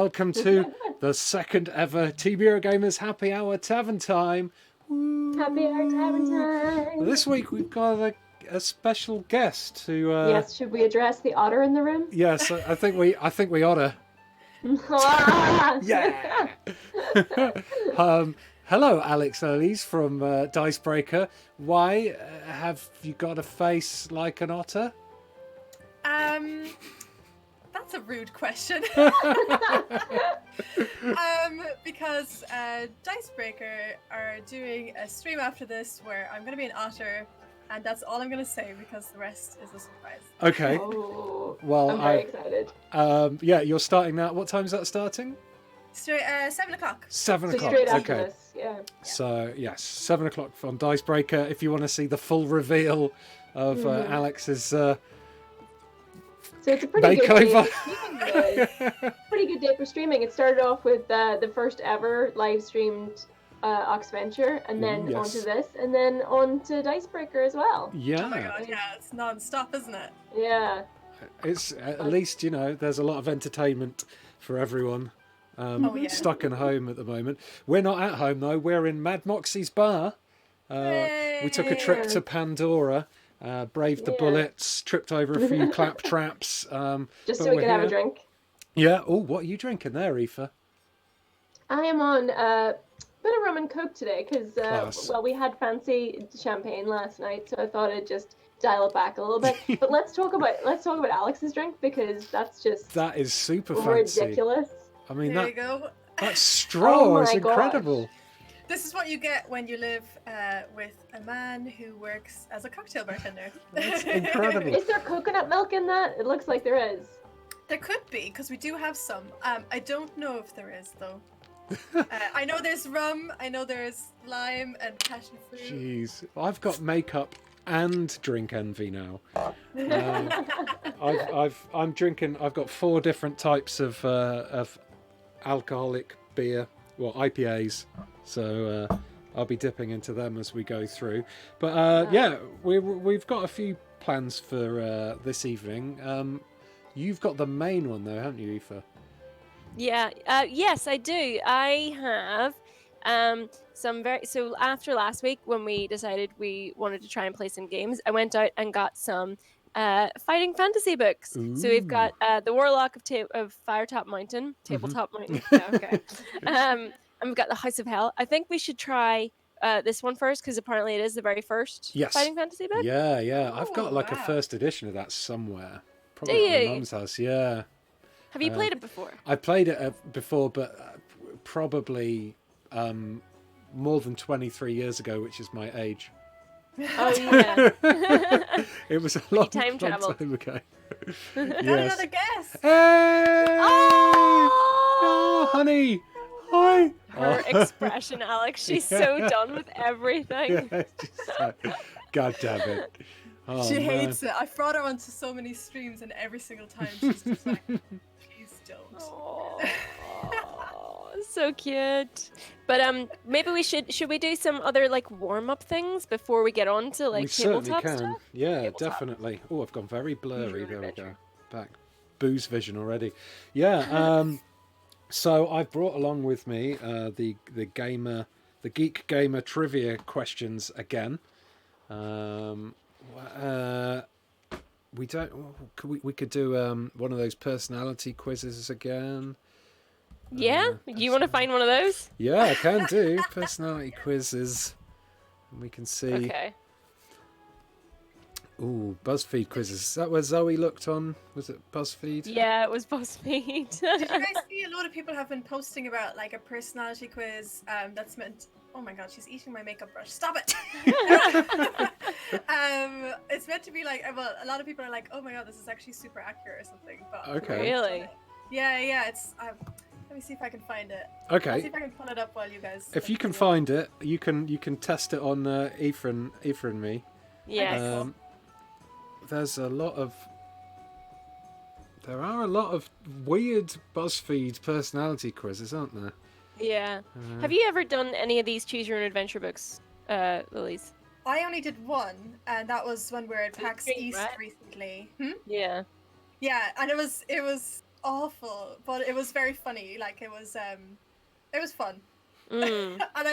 welcome to the second ever Team Eurogamer's Happy Hour Tavern Time. Woo. Happy Hour Tavern Time. This week we've got a special guest who. Yes, should we address the otter in the room? Yes, I think we ought to. Yeah. Hello, Alex Earlys from Dicebreaker. Why have you got a face like an otter? That's a rude question. Because Dicebreaker are doing a stream after this where I'm going to be an otter, and that's all I'm going to say because the rest is a surprise. Okay. Oh, Well, I'm very excited. Yeah, you're starting now. What time is that starting? Straight 7 o'clock. 7 So o'clock. straight after Okay. this, yeah. So yes, 7 o'clock on Dicebreaker. If you want to see the full reveal of Alex's So it's a pretty good makeover. day for streaming, guys. Pretty good day for streaming. It started off with the first ever live streamed Ox Venture, and then yes. onto this, and then on to Dicebreaker as well. Yeah. Oh my god, yeah, it's non-stop, isn't it? Yeah. It's at least, you know, there's a lot of entertainment for everyone stuck in home at the moment. We're not at home though. We're in Mad MOXXI'S bar. We took a trip to Pandora, braved the bullets, tripped over a few clap traps. Just so we can have a drink. Yeah. Oh, what are you drinking there, Aoife? I am on a bit of rum and coke today because, Class. well, we had fancy champagne last night, so I thought I'd just dial it back a little bit. But let's talk about Alex's drink because that's just That is super fancy. ridiculous. I mean, There you go. that straw Oh is my incredible. This is what you get when you live with a man who works as a cocktail bartender. That's incredible. Is there coconut milk in that? It looks like there is. There could be, because we do have some. I don't know if there is, though. I know there's rum, I know there's lime and passion fruit. Jeez, I've got makeup and drink envy now. I'm drinking. I've got 4 different types of alcoholic beer, well IPAs. So I'll be dipping into them as we go through. But yeah, we've got a few plans for this evening. You've got the main one though, haven't you, Aoife? Yeah. Yes, I do. I have so after last week when we decided we wanted to try and play some games, I went out and got some fighting fantasy books. Ooh. So we've got the Warlock of Firetop Mountain, Tabletop Mountain. Yeah, okay. And we've got the House of Hell. I think we should try this one first because apparently it is the very first fighting fantasy book. Yeah. I've got like a wow. first edition of that somewhere. Probably Do at you? my mum's house. Yeah. Have you played it before? I played it before, but probably more than 23 years ago, which is my age. Oh yeah. It was a long time travel. time ago. Got another guess! Hey! Oh, honey! Hi! Her expression, Alex. She's so done with everything. Yeah, just like, God damn it. Oh, She man. hates it. I've brought her onto so many streams, and every single time she's just like, please don't. Oh, so cute. But maybe we should we do some other like warm up things before we get on to like We certainly tabletop can. stuff? Yeah, Tabletop. definitely. Oh, I've gone very blurry. Usually There we better. go. Back. Booze vision already. Yeah. So I've brought along with me the Geek Gamer trivia questions again. We don't. We could do one of those personality quizzes again. Yeah, you want to find one of those? Yeah, I can do personality quizzes. And we can see. Okay. Ooh, BuzzFeed quizzes. Is that where Zoe looked on? Was it BuzzFeed? Yeah, it was BuzzFeed. Did you guys see a lot of people have been posting about like a personality quiz that's meant... Oh my god, she's eating my makeup brush. Stop it! It's meant to be like... Well, a lot of people are like, oh my god, this is actually super accurate or something. But Okay. Really? Yeah, it's... let me see if I can find it. Okay. I'll see if I can pull it up while you guys... If you can find it, you can test it on Aoife and me. Yes. There are a lot of weird BuzzFeed personality quizzes, aren't there? Yeah. Have you ever done any of these choose your own adventure books, Lilies? I only did one, and that was when we were at PAX Great, East right? recently. Yeah. Yeah, and it was awful, but it was very funny. Like it was fun. Mm. And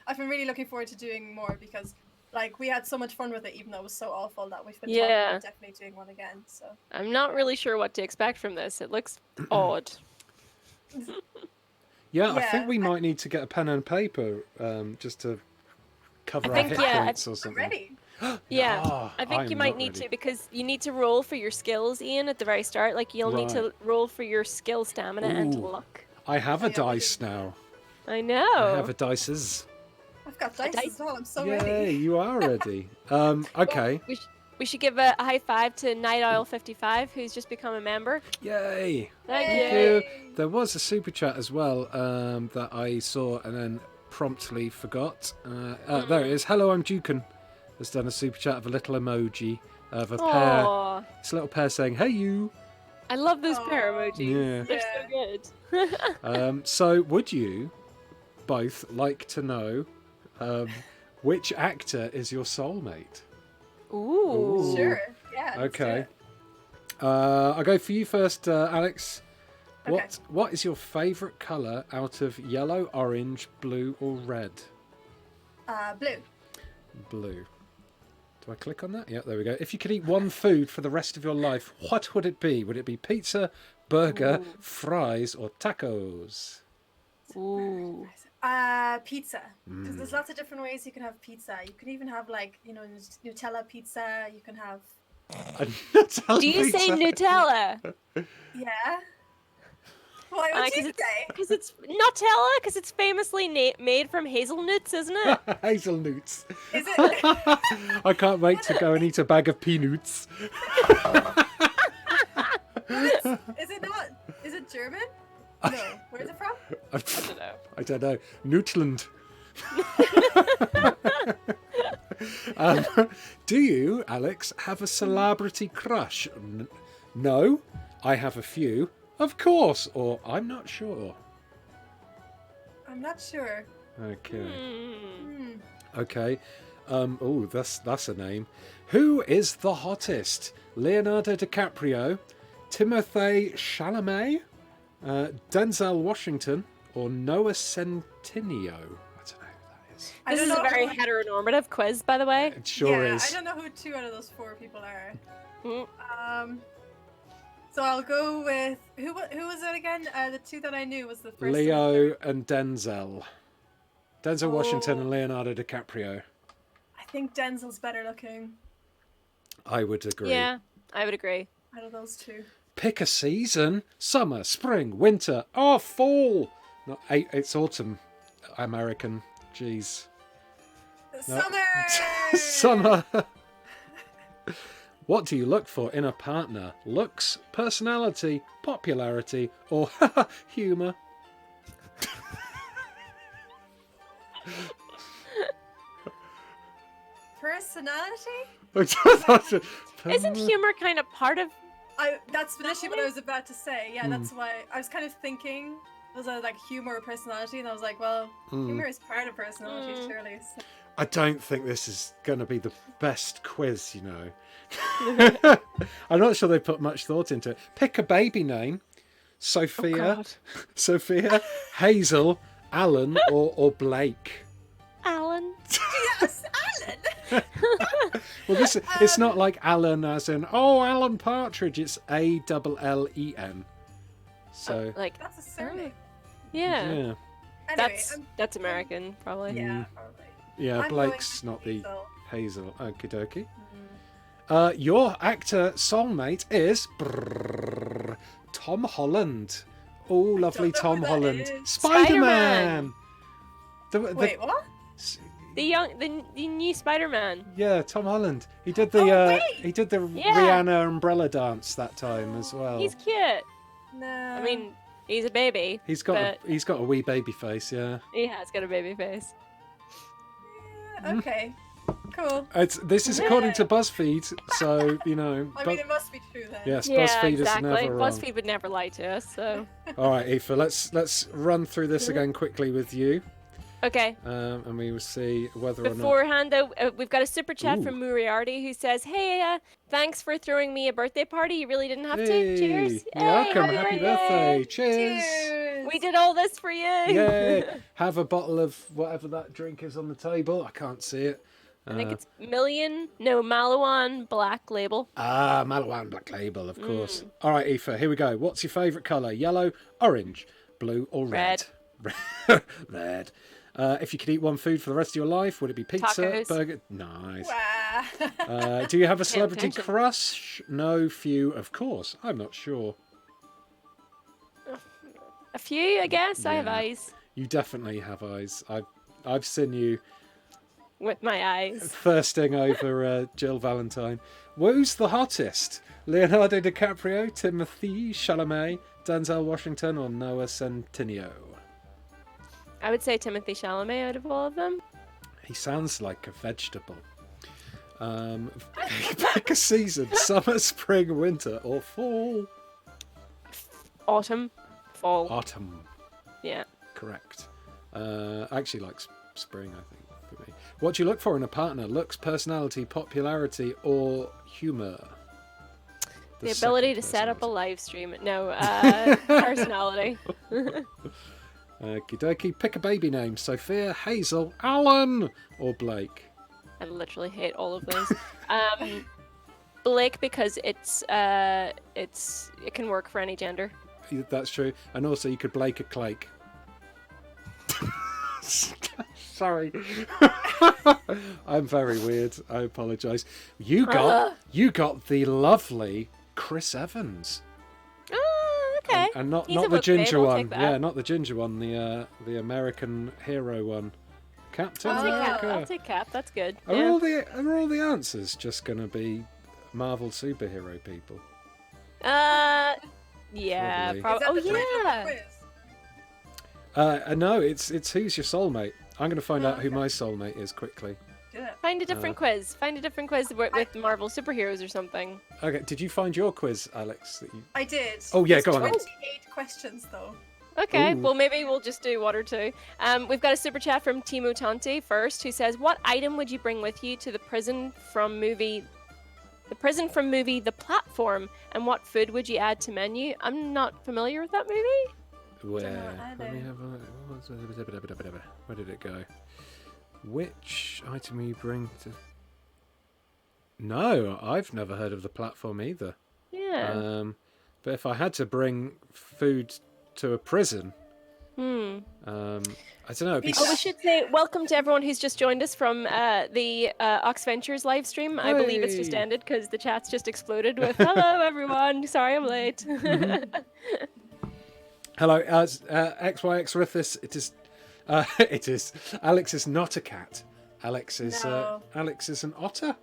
I've been really looking forward to doing more because like we had so much fun with it, even though it was so awful that we've been talking about definitely doing one again. So I'm not really sure what to expect from this. It looks odd. Yeah, I think we might need to get a pen and paper just to cover our hit points or something. I'm ready. Yeah, I think you might need to, because you need to roll for your skills, Ian, at the very start. Like, you'll need to roll for your skill, stamina, and luck. I have a dice now. I know. I have a dices. I've got dice as well. I'm so Yay, ready. you are ready. Okay. Well, we should give a high five to Night Owl 55, who's just become a member. Yay. Thank you. There was a super chat as well that I saw and then promptly forgot. There it is. Hello, I'm Dukin. Has done a super chat of a little emoji of a pair. It's a little pair saying, "Hey, you." I love those pair emojis. Yeah. They're so good. So, would you both like to know which actor is your soulmate? Ooh. Sure. Yeah. Okay. I'll go for you first, Alex. Okay. What is your favourite colour out of yellow, orange, blue, or red? Blue. Blue. Do I click on that? Yeah, there we go. If you could eat one food for the rest of your life, what would it be? Would it be pizza, burger, fries, or tacos? Ooh. Pizza. Because there's lots of different ways you can have pizza. You can even have Nutella pizza. You can have. Do you say Nutella? Yeah. Why would you say? Because it's Nutella. Because it's famously made from hazelnuts, isn't it? Hazelnuts. Is it? I can't wait to go and eat a bag of peanuts. Is it not? Is it German? No. Where's it from? I don't know. Nutland. Do you, Alex, have a celebrity crush? No, I have a few. Of course, or I'm not sure. I'm not sure. Okay. Okay. That's a name. Who is the hottest? Leonardo DiCaprio, Timothée Chalamet, Denzel Washington, or Noah Centineo? I don't know who that is. This is a very heteronormative quiz, by the way. It sure is. I don't know who 2 out of those 4 people are. So I'll go with who was it again? The 2 that I knew was the first. Leo and Denzel. Denzel Washington and Leonardo DiCaprio. I think Denzel's better looking. I would agree. Yeah, I would agree. Out of those 2. Pick a season. Summer, spring, winter, or fall. No, it's autumn. American. Jeez. Summer! Summer. What do you look for in a partner? Looks, personality, popularity, or humour? Personality? Isn't humour kind of part of... That's literally what I was about to say. Yeah, that's why I was kind of thinking, was it like humour or personality? And I was like, well, humour is part of personality, surely. So. I don't think this is going to be the best quiz, you know. I'm not sure they put much thought into it. Pick a baby name. Sophia, Hazel, Alan, or Blake. Alan. Yes, Alan! Well, it's not like Alan as in, Alan Partridge. It's Allen. So that's a surname. Yeah. Anyway, that's American, probably. Yeah, probably. Yeah, Blake's not the Hazel. Okie dokie. Your actor soulmate is Tom Holland. Oh, lovely Tom Holland. Spider-Man. Wait, what? The new Spider-Man. Yeah, Tom Holland. He did the Rihanna umbrella dance that time as well. He's cute. No. I mean, he's a baby. He's got a wee baby face. Yeah. He has got a baby face. Yeah, okay. Cool. This is according to BuzzFeed, so you know. I mean, it must be true then. Yes, BuzzFeed exactly. is never wrong. BuzzFeed would never lie to us. So. All right, Aoife, let's run through this again quickly with you. Okay. And we will see whether or not. Beforehand, though, we've got a super chat Ooh. from Moriarty who says, "Hey, thanks for throwing me a birthday party. You really didn't have to. Hey, Cheers! you're welcome. Happy birthday. Cheers. Cheers. We did all this for you. Yay. Have a bottle of whatever that drink is on the table. I can't see it. I think it's Malawan Black Label. Malawan Black Label, of course. All right, Aoife, here we go. What's your favourite colour? Yellow, orange, blue, or red? Red. If you could eat one food for the rest of your life, would it be pizza, Tacos. burger? Nice. Wow. Do you have a celebrity attention. crush? No, few, of course. I'm not sure. A few, I guess. I have Yeah. eyes You definitely have eyes. I've seen you with my eyes. thirsting over Jill Valentine. Who's the hottest? Leonardo DiCaprio, Timothée Chalamet, Denzel Washington, or Noah Centineo? I would say Timothée Chalamet out of all of them. He sounds like a vegetable. Pick a season: summer, spring, winter, or fall. Autumn, fall. Autumn. Yeah. Correct. I actually like spring, I think, for me. What do you look for in a partner? Looks, personality, popularity, or humour? The ability to set up a live stream. No, personality. Okie dokie. Pick a baby name: Sophia, Hazel, Alan, or Blake. I literally hate all of those. Blake, because it can work for any gender. That's true. And also, you could Blake a Clake. Sorry. I'm very weird. I apologise. You got the lovely Chris Evans. Oh, okay. And not He's a the book ginger babe, I'll one. take that. Yeah, not the ginger one. The American hero one. Captain America. I'll take Cap. That's good. Are Yeah. all the answers just going to be Marvel superhero people? Yeah. Probably. Oh, Is that the title of the yeah. quiz? No, it's who's your soulmate. I'm going to find out who okay. my soulmate is quickly. Do it. Find a different quiz. Find a different quiz with Marvel superheroes or something. Okay, did you find your quiz, Alex? That you... I did. Oh, yeah, There's go on then. 28 questions though. Okay, Ooh. well maybe we'll just do one or two. We've got a super chat from Timo Tanti first, who says, "What item would you bring with you to the prison from movie The Platform, and what food would you add to menu?" I'm not familiar with that movie. Where? either. Let me have a... Where did it go? Which item will you bring to... No, I've never heard of The Platform either. Yeah. But if I had to bring food to a prison, I don't know. It'd be... Oh, we should say welcome to everyone who's just joined us from the Ox Ventures live stream. I believe it's just Hey. ended because the chat's just exploded with "Hello everyone, sorry I'm late." Hello, XYX Rithis. It is. It is. Alex is not a cat. Alex is. No. Alex is an otter.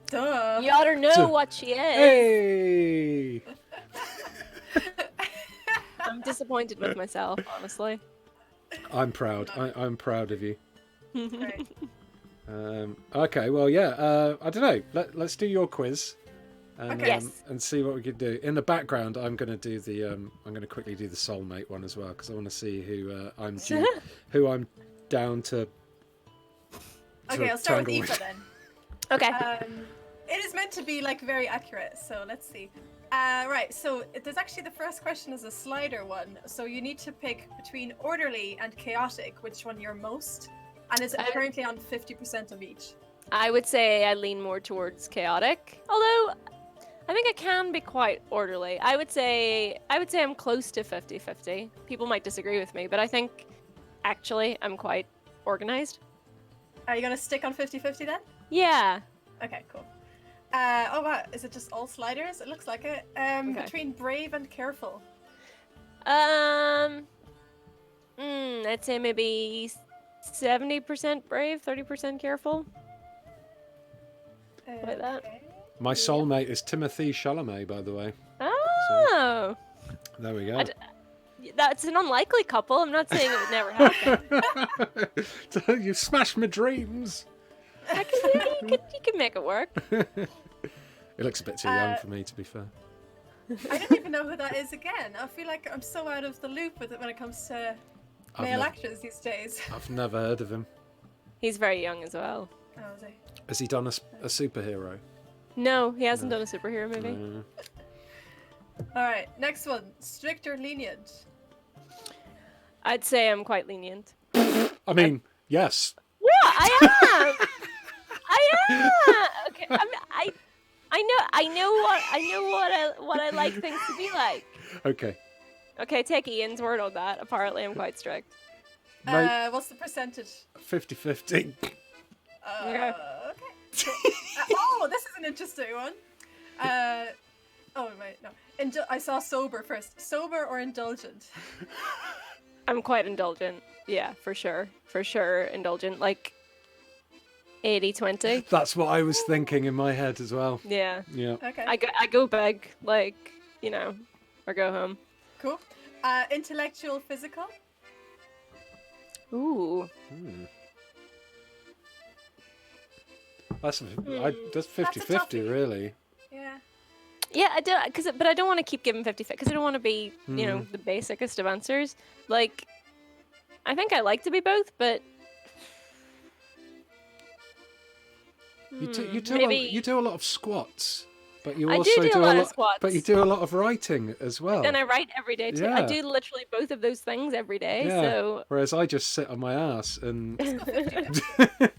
Duh. You ought to know So- what she is. Hey. I'm disappointed with myself, honestly. I'm proud. I'm proud of you. Right. Okay. Well, yeah. I don't know. Let's do your quiz. And, Okay. Yes. and see what we can do. In the background, I'm going to do the. I'm going to quickly do the soulmate one as well because I want to see who who I'm down to. Okay, I'll start with tangle Aoife then. Okay. It is meant to be like very accurate, so let's see. Right, so there's actually the first question is a slider one, so you need to pick between orderly and chaotic, which one you're most, and it's currently on 50% of each. I would say I lean more towards chaotic, although I think I can be quite orderly. I would say I'm close to 50-50. People might disagree with me, but I think actually I'm quite organized. Are you gonna stick on 50-50 then? Yeah. Okay, cool. Oh wow, is it just all sliders? It looks like it. Okay. Between brave and careful. I'd say maybe 70% brave, 30% careful. Like that. Okay. My soulmate is Timothée Chalamet, by the way. Oh, There we go. that's an unlikely couple. I'm not saying it would never happen. You smashed my dreams. You can make it work. It looks a bit too young for me, to be fair. I don't even know who that is again. I feel like I'm so out of the loop with it when it comes to. male actors these days. I've never heard of him. He's very young as well. Oh, is he? Has he done a superhero? No, he hasn't done a superhero movie. All right, next one. Strict or lenient? I'd say I'm quite lenient. I mean, yes. What? I am. I am. Okay. I know what I like things to be like. Okay. Okay, take Ian's word on that. Apparently, I'm quite strict. What's the percentage? 50-50. Okay. Oh, this is an interesting one. Oh wait, no. I saw sober first. Sober or indulgent? I'm quite indulgent. Yeah, for sure. For sure, indulgent. Like 80-20. That's what I was thinking in my head as well. Yeah. Yeah. Okay. I go big, like, you know, or go home. Cool. Intellectual, physical? Ooh. That's 50-50, really. Yeah. Yeah, I do, but I don't want to keep giving 50-50 because I don't want to be, you know, the basicest of answers. Like, I think I like to be both, but You do a lot of squats, but you I also do a lot of squats. But you do a lot of writing as well. Then I write every day too. I Yeah. do literally both of those things every day. Yeah. So Whereas I just sit on my ass and.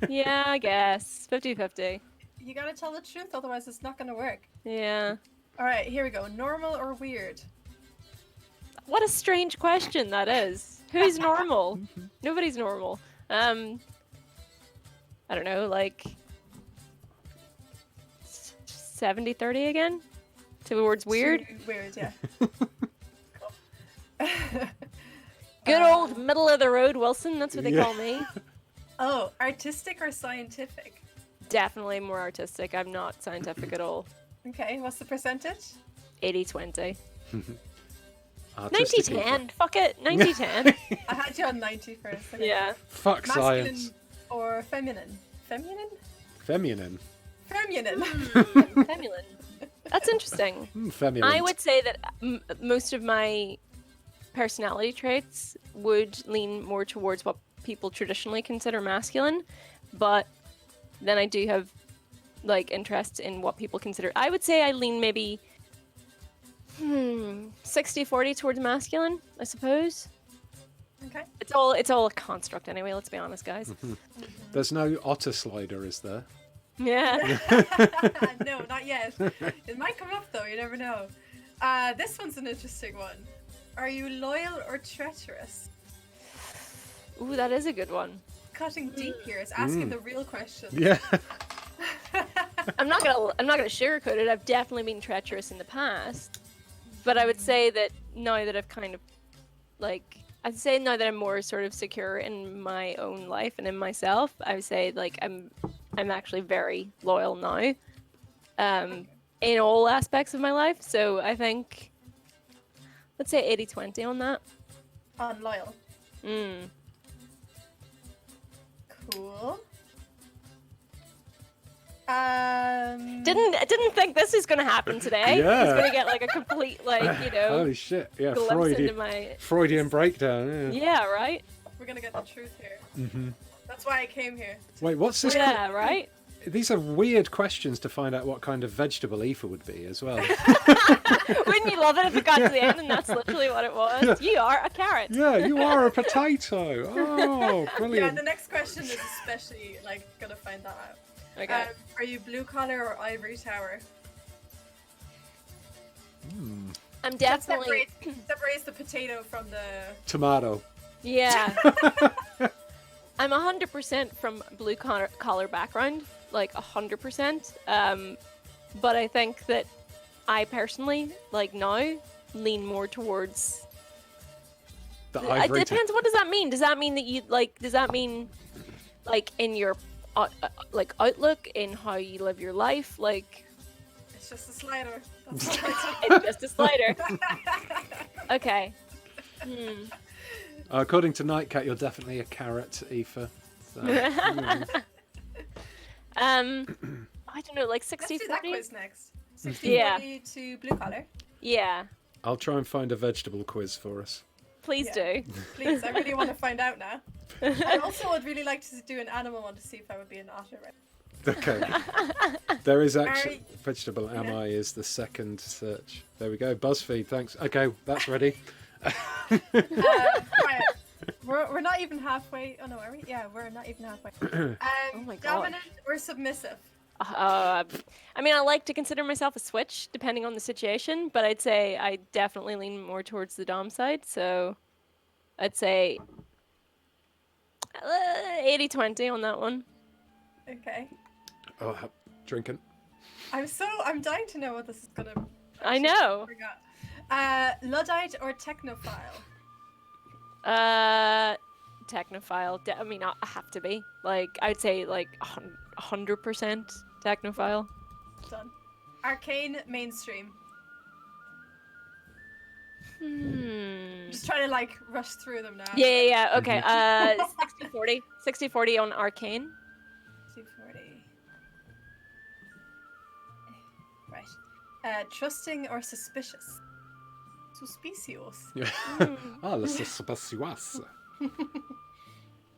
yeah, I guess 50-50. You gotta tell the truth, otherwise it's not gonna work. Yeah. All right, here we go. Normal or weird? What a strange question that is. Who's normal? Nobody's normal. I don't know, like 70-30 again? Towards weird? Weird, yeah. Good old middle of the road Wilson, that's what they call me. Oh, artistic or scientific? Definitely more artistic. I'm not scientific at all. Okay, what's the percentage? 80-20. Artistic 90-10. Fuck it. 90-10. I had you on 90 first. Okay. Yeah. Fuck Masculine science. or feminine? Feminine? Feminine. Feminine. Feminine. That's interesting. Feminine. I would say that most of my personality traits would lean more towards what people traditionally consider masculine, but then I do have like interests in what people consider. I would say I lean maybe 60-40 towards masculine, I suppose. Okay. It's all a construct anyway, let's be honest, guys. There's no otter slider, is there? Yeah. No, not yet. It might come up though, you never know. This one's an interesting one. Are you loyal or treacherous? Ooh, that is a good one. Cutting deep here is asking the real question. Yeah. I'm not gonna sugarcoat it. I've definitely been treacherous in the past, but I would say that now that I've kind of I'd say now that I'm more sort of secure in my own life and in myself, I would say like I'm actually very loyal now, in all aspects of my life. So I think let's say 80-20 on that. On loyal. Cool. Didn't think this was gonna happen today. Yeah. I was gonna get like a complete Holy shit! Yeah, glimpse into my Freudian breakdown. Yeah. Yeah, right. We're gonna get the truth here. That's why I came here. Wait, what's this? Yeah, right. These are weird questions to find out what kind of vegetable Aoife would be as well. Wouldn't you love it if it got to the end and that's literally what it was? Yeah. You are a carrot. Yeah, you are a potato. Oh, Yeah, brilliant. the next question is especially gonna find that out. Okay. Are you blue collar or ivory tower? I'm definitely Separates the potato from the Tomato. yeah. I'm 100% from blue collar background, like 100%. But I think that I personally now lean more towards. The It ivory. depends. What does that mean? Does that mean that you like? Does that mean like in your outlook in how you live your life? Like It's just a slider. That's all it's just a slider. Okay. According to Nightcat, you're definitely a carrot, Aoife. So, I don't know, like Let's do that 60-40? quiz next. 60 Yeah. to blue collar. Yeah. I'll try and find a vegetable quiz for us. Please do. Please, I really want to find out now. I also would really like to do an animal one to see if I would be an otter. Right? Okay. There is actually vegetable. Am I is the second search. There we go. BuzzFeed. Thanks. Okay, that's ready. Right. We're not even halfway. Oh no, are we? Yeah, we're not even halfway. Oh my God. Dominant or submissive? I mean, I like to consider myself a switch, depending on the situation, but I'd say I definitely lean more towards the dom side, so I'd say 80-20 on that one. Okay. Oh, drinking. I'm dying to know what this is gonna. I know. Luddite or technophile? Technophile. I mean, I have to be. Like, I'd say like 100% technophile. Done. Arcane, mainstream. Just trying to like rush through them now. Yeah. Okay. 60-40. 60-40 on Arcane. 240. Right. Trusting or suspicious? Suspicious. La suspicious.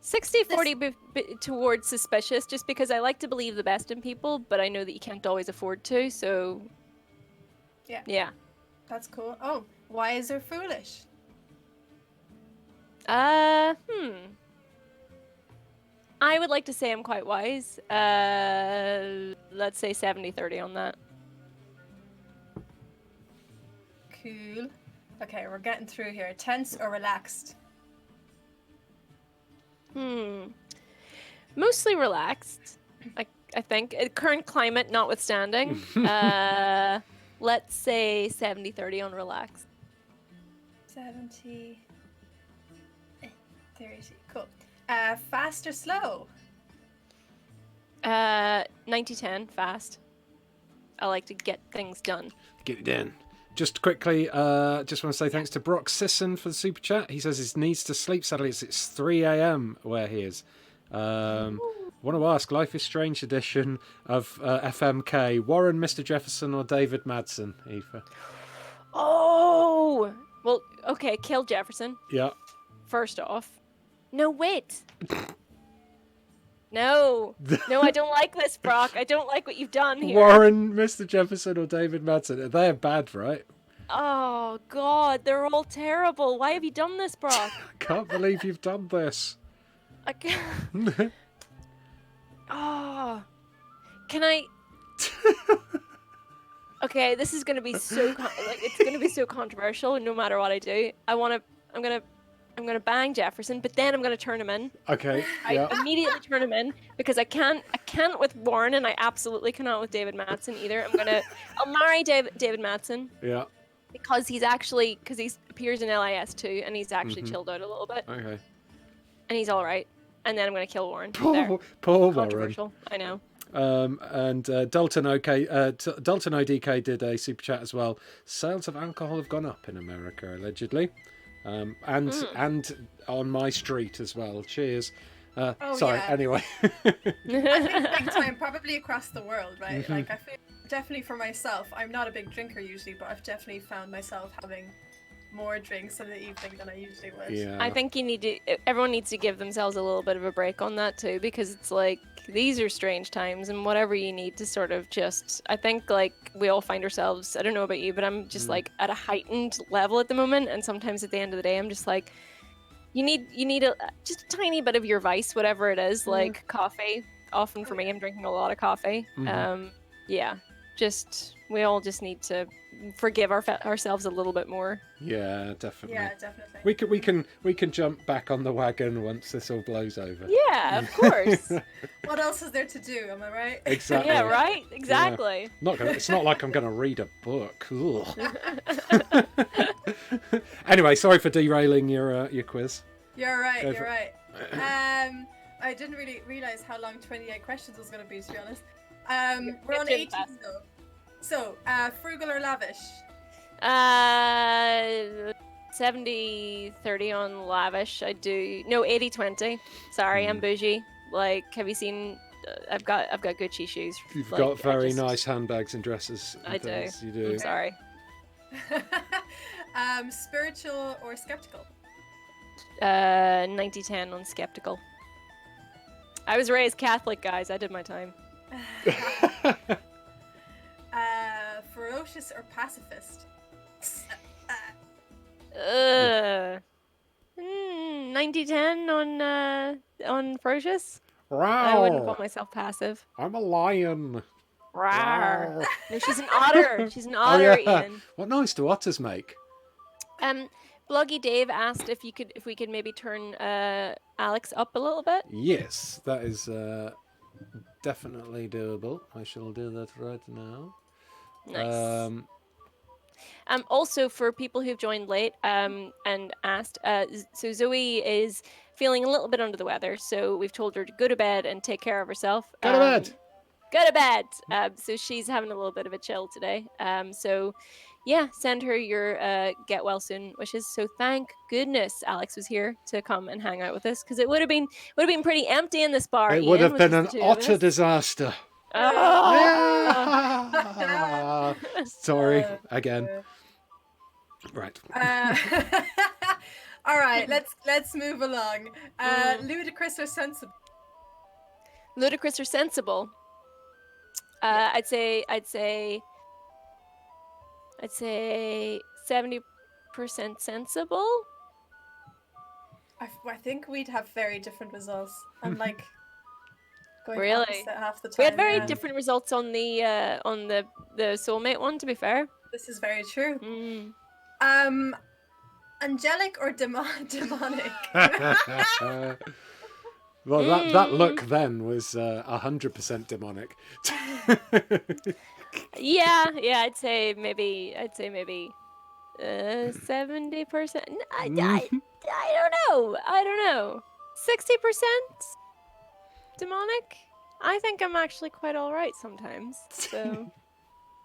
60-40 towards suspicious, just because I like to believe the best in people, but I know that you can't always afford to, so... Yeah. That's cool. Oh, wise or foolish? I would like to say I'm quite wise. Let's say 70-30 on that. Cool. Okay, we're getting through here. Tense or relaxed? Mostly relaxed. I think. Current climate notwithstanding. Let's say 70-30 on relaxed. 70... 30. Cool. Fast or slow? 90-10, fast. I like to get things done. Get it done. Just quickly, just want to say thanks to Brock Sisson for the super chat. He says he needs to sleep. Sadly, it's 3 a.m. where he is. Want to ask, Life is Strange edition of FMK, Warren, Mr. Jefferson, or David Madsen, Aoife? Oh! Well, okay, kill Jefferson. Yeah. First off. No, wait. No, I don't like this, Brock. I don't like what you've done here. Warren, Mr. Jefferson, or David Madsen? They're bad, right? Oh, God, they're all terrible. Why have you done this, Brock? I can't believe you've done this. I can't... Oh, can I... Okay, this is gonna be so it's gonna be so controversial. No matter what I do, I'm gonna bang Jefferson, but then I'm gonna turn him in. Okay. I immediately turn him in because I can't with Warren, and I absolutely cannot with David Madsen either. I'll marry David Madsen. Yeah. Because he appears in LIS too, and he's actually chilled out a little bit. Okay. And he's all right. And then I'm gonna kill Warren. Poor Warren. Controversial. I know. And Dalton ODK did a super chat as well. Sales of alcohol have gone up in America allegedly, and on my street as well. Cheers. Sorry. Yeah. Anyway. I think big time, probably across the world, right? Like I feel definitely for myself, I'm not a big drinker usually, but I've definitely found myself having more drinks in the evening than I usually would. Yeah. I think everyone needs to give themselves a little bit of a break on that too, because it's like these are strange times, and whatever you need to sort of just, I think like we all find ourselves, I don't know about you, but I'm just like at a heightened level at the moment, and sometimes at the end of the day I'm just like, you need just a tiny bit of your vice, whatever it is, like coffee. Often for me, I'm drinking a lot of coffee. Yeah, we all just need to forgive ourselves a little bit more. Yeah, definitely. Yeah, definitely. We can jump back on the wagon once this all blows over. Yeah, of course. What else is there to do? Am I right? Exactly. Yeah, right. Exactly. Yeah. It's not like I'm going to read a book. Anyway, sorry for derailing your quiz. You're right. You're right. I didn't really realize how long 28 questions was going to be, to be honest. We're on 18 though. So, frugal or lavish? 70-30 on lavish. I do. No, 80-20. Sorry, I'm bougie. Like, have you seen? I've got Gucci shoes. You've got very nice handbags and dresses. And I do. You do. I'm sorry. Spiritual or skeptical? 90-10 on skeptical. I was raised Catholic, guys. I did my time. Ferocious or pacifist? 90-10 on ferocious. Wow. I wouldn't call myself passive. I'm a lion. Rawr. Rawr. No, she's an otter. She's an otter, Ian. What noise do otters make? Bloggy Dave asked if we could maybe turn Alex up a little bit. Yes, that is definitely doable. I shall do that right now. Nice. Also, for people who've joined late and asked, so Zoe is feeling a little bit under the weather, so we've told her to go to bed and take care of herself. Go to bed! Go to bed! So she's having a little bit of a chill today. So yeah, send her your get well soon wishes. So thank goodness Alex was here to come and hang out with us, because it would have been pretty empty in this bar. It Ian, would have with been just an the two of otter us. disaster. Oh. Yeah. Sorry, again. Right. All right, let's move along. Ludicrous or sensible? Ludicrous or sensible? I'd say 70% sensible. I think we'd have very different results. And like going Really? opposite half the time. We had very yeah. different results on the soulmate one, to be fair. This is very true. Mm. Angelic or demonic? Well, that look then was 100% demonic. Yeah, I'd say maybe 70%. I don't know. 60% demonic. I think I'm actually quite all right sometimes. So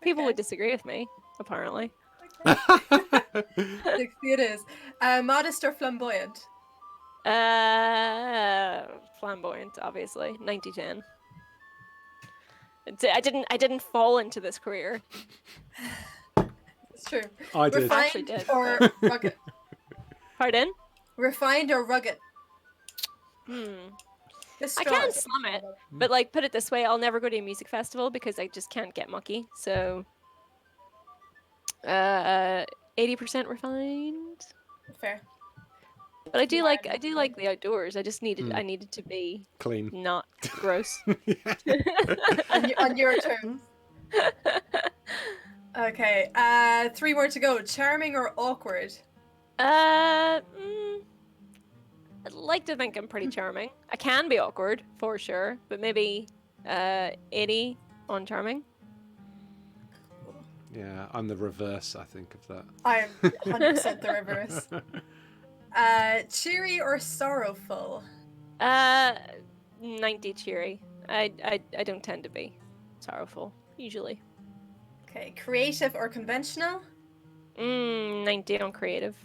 people would disagree with me, apparently. 60 it is. Modest or flamboyant? Flamboyant, obviously. 90-10. I didn't fall into this career. It's true. I did. Refined Actually did. or rugged? Pardon? Refined or rugged? I can slum it, but like, put it this way, I'll never go to a music festival because I just can't get mucky. So 80% refined. Fair. But I do like the outdoors. I just I needed to be Clean. not gross. on your terms. Okay. 3 more to go. Charming or awkward? I'd like to think I'm pretty charming. I can be awkward for sure, but maybe 80 on charming. Yeah, I'm the reverse, I think, of that. I'm 100% the reverse. Cheery or sorrowful? 90 cheery. I don't tend to be sorrowful usually. Okay. Creative or conventional? 90 on creative.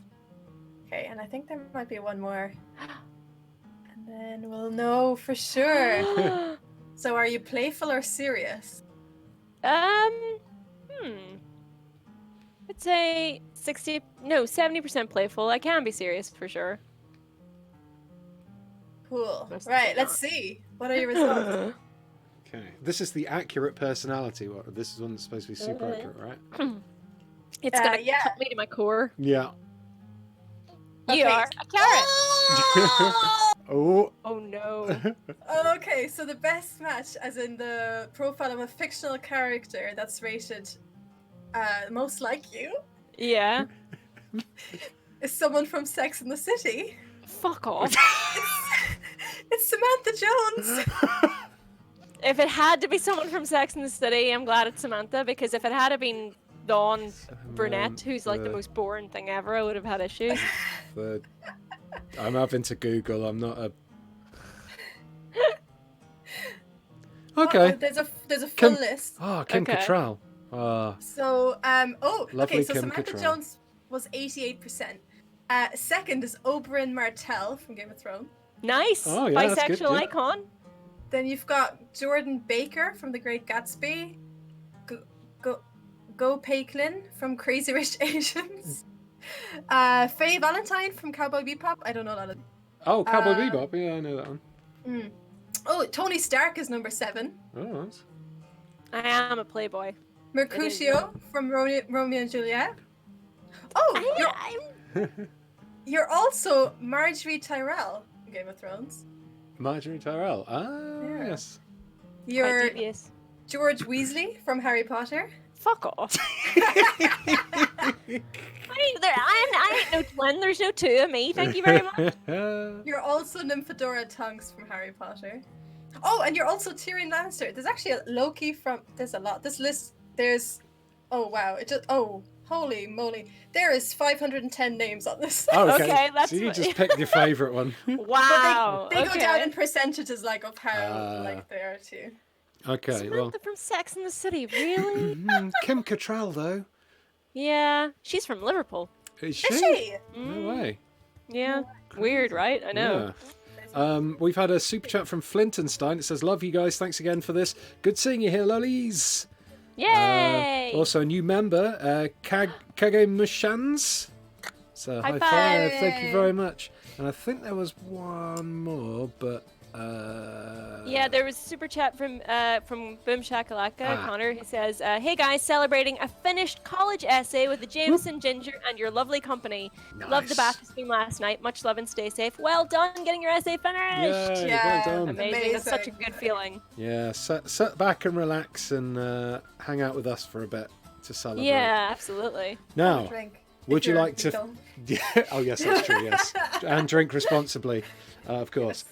Okay, and I think there might be one more. And then we'll know for sure. So are you playful or serious? I'd say 70% playful. I can be serious for sure. Cool. Most Right, not. let's see. What are your results? Okay, this is the accurate personality. This is one that's supposed to be super accurate, right? It's gonna yeah. cut me to my core. Yeah. You Okay. are a carrot. Oh. Oh no. Okay, so the best match, as in the profile of a fictional character that's rated most like you, Yeah. is someone from Sex and the City. Fuck off. It's Samantha Jones. If it had to be someone from Sex and the City, I'm glad it's Samantha, because if it had been Dawn Brunette, who's like the most boring thing ever, I would have had issues. I'm having to Google. I'm not a. Okay. There's a full list. Oh, Kim Okay. Cattrall. So Lovely so Kim Samantha Cattrall. Jones was 88%. Second is Oberyn Martell from Game of Thrones. Nice. Oh, yeah, that's good, Bisexual yeah. icon. Then you've got Jordan Baker from The Great Gatsby. Go Peiklin from Crazy Rich Asians. Faye Valentine from Cowboy Bebop. I don't know that. Oh, Cowboy Bebop. Yeah, I know that one. Oh, Tony Stark is number 7. Oh, nice. I am a playboy. Mercutio from Romeo and Juliet. Oh, you're also Marjorie Tyrell from Game of Thrones. Marjorie Tyrell. Ah, Yeah. yes. You're Quite dubious. George Weasley from Harry Potter. Fuck off. I ain't no twin. There's no two of me. Thank you very much. You're also Nymphadora Tonks from Harry Potter. Oh, and you're also Tyrion Lannister. There's actually a Loki from. There's a lot. This list. There's. Oh wow! It just. Oh, holy moly! There is 510 names on this. Oh, Okay, that's so you what- just picked your favourite one. Wow. But they go down in okay. percentages, like of how like they are too. Okay, Samantha well. from Sex and the City, really? Kim Cattrall, though. Yeah, she's from Liverpool. Is she? Is she? No way. Yeah, weird, right? I know. Yeah. We've had a super chat from Flintenstein. It says, "Love you guys. Thanks again for this. Good seeing you here, lollies." Yay! Also, a new member, Kage Mushans. So high five. Thank you very much. And I think there was one more, but Yeah, there was a super chat from Boom Shakalaka, Connor, who says, "Hey guys, celebrating a finished college essay with the Jameson Ginger and your lovely company. Love the bath stream last night. Much love and stay safe. Well done getting your essay finished. Yay, Yeah. well done. Amazing. That's such a good feeling. Yeah, sit back and relax and hang out with us for a bit to celebrate. Yeah, absolutely. Now, Drink. would If you you're like to? young. Yeah. Oh yes, that's true. Yes, and drink responsibly, of course.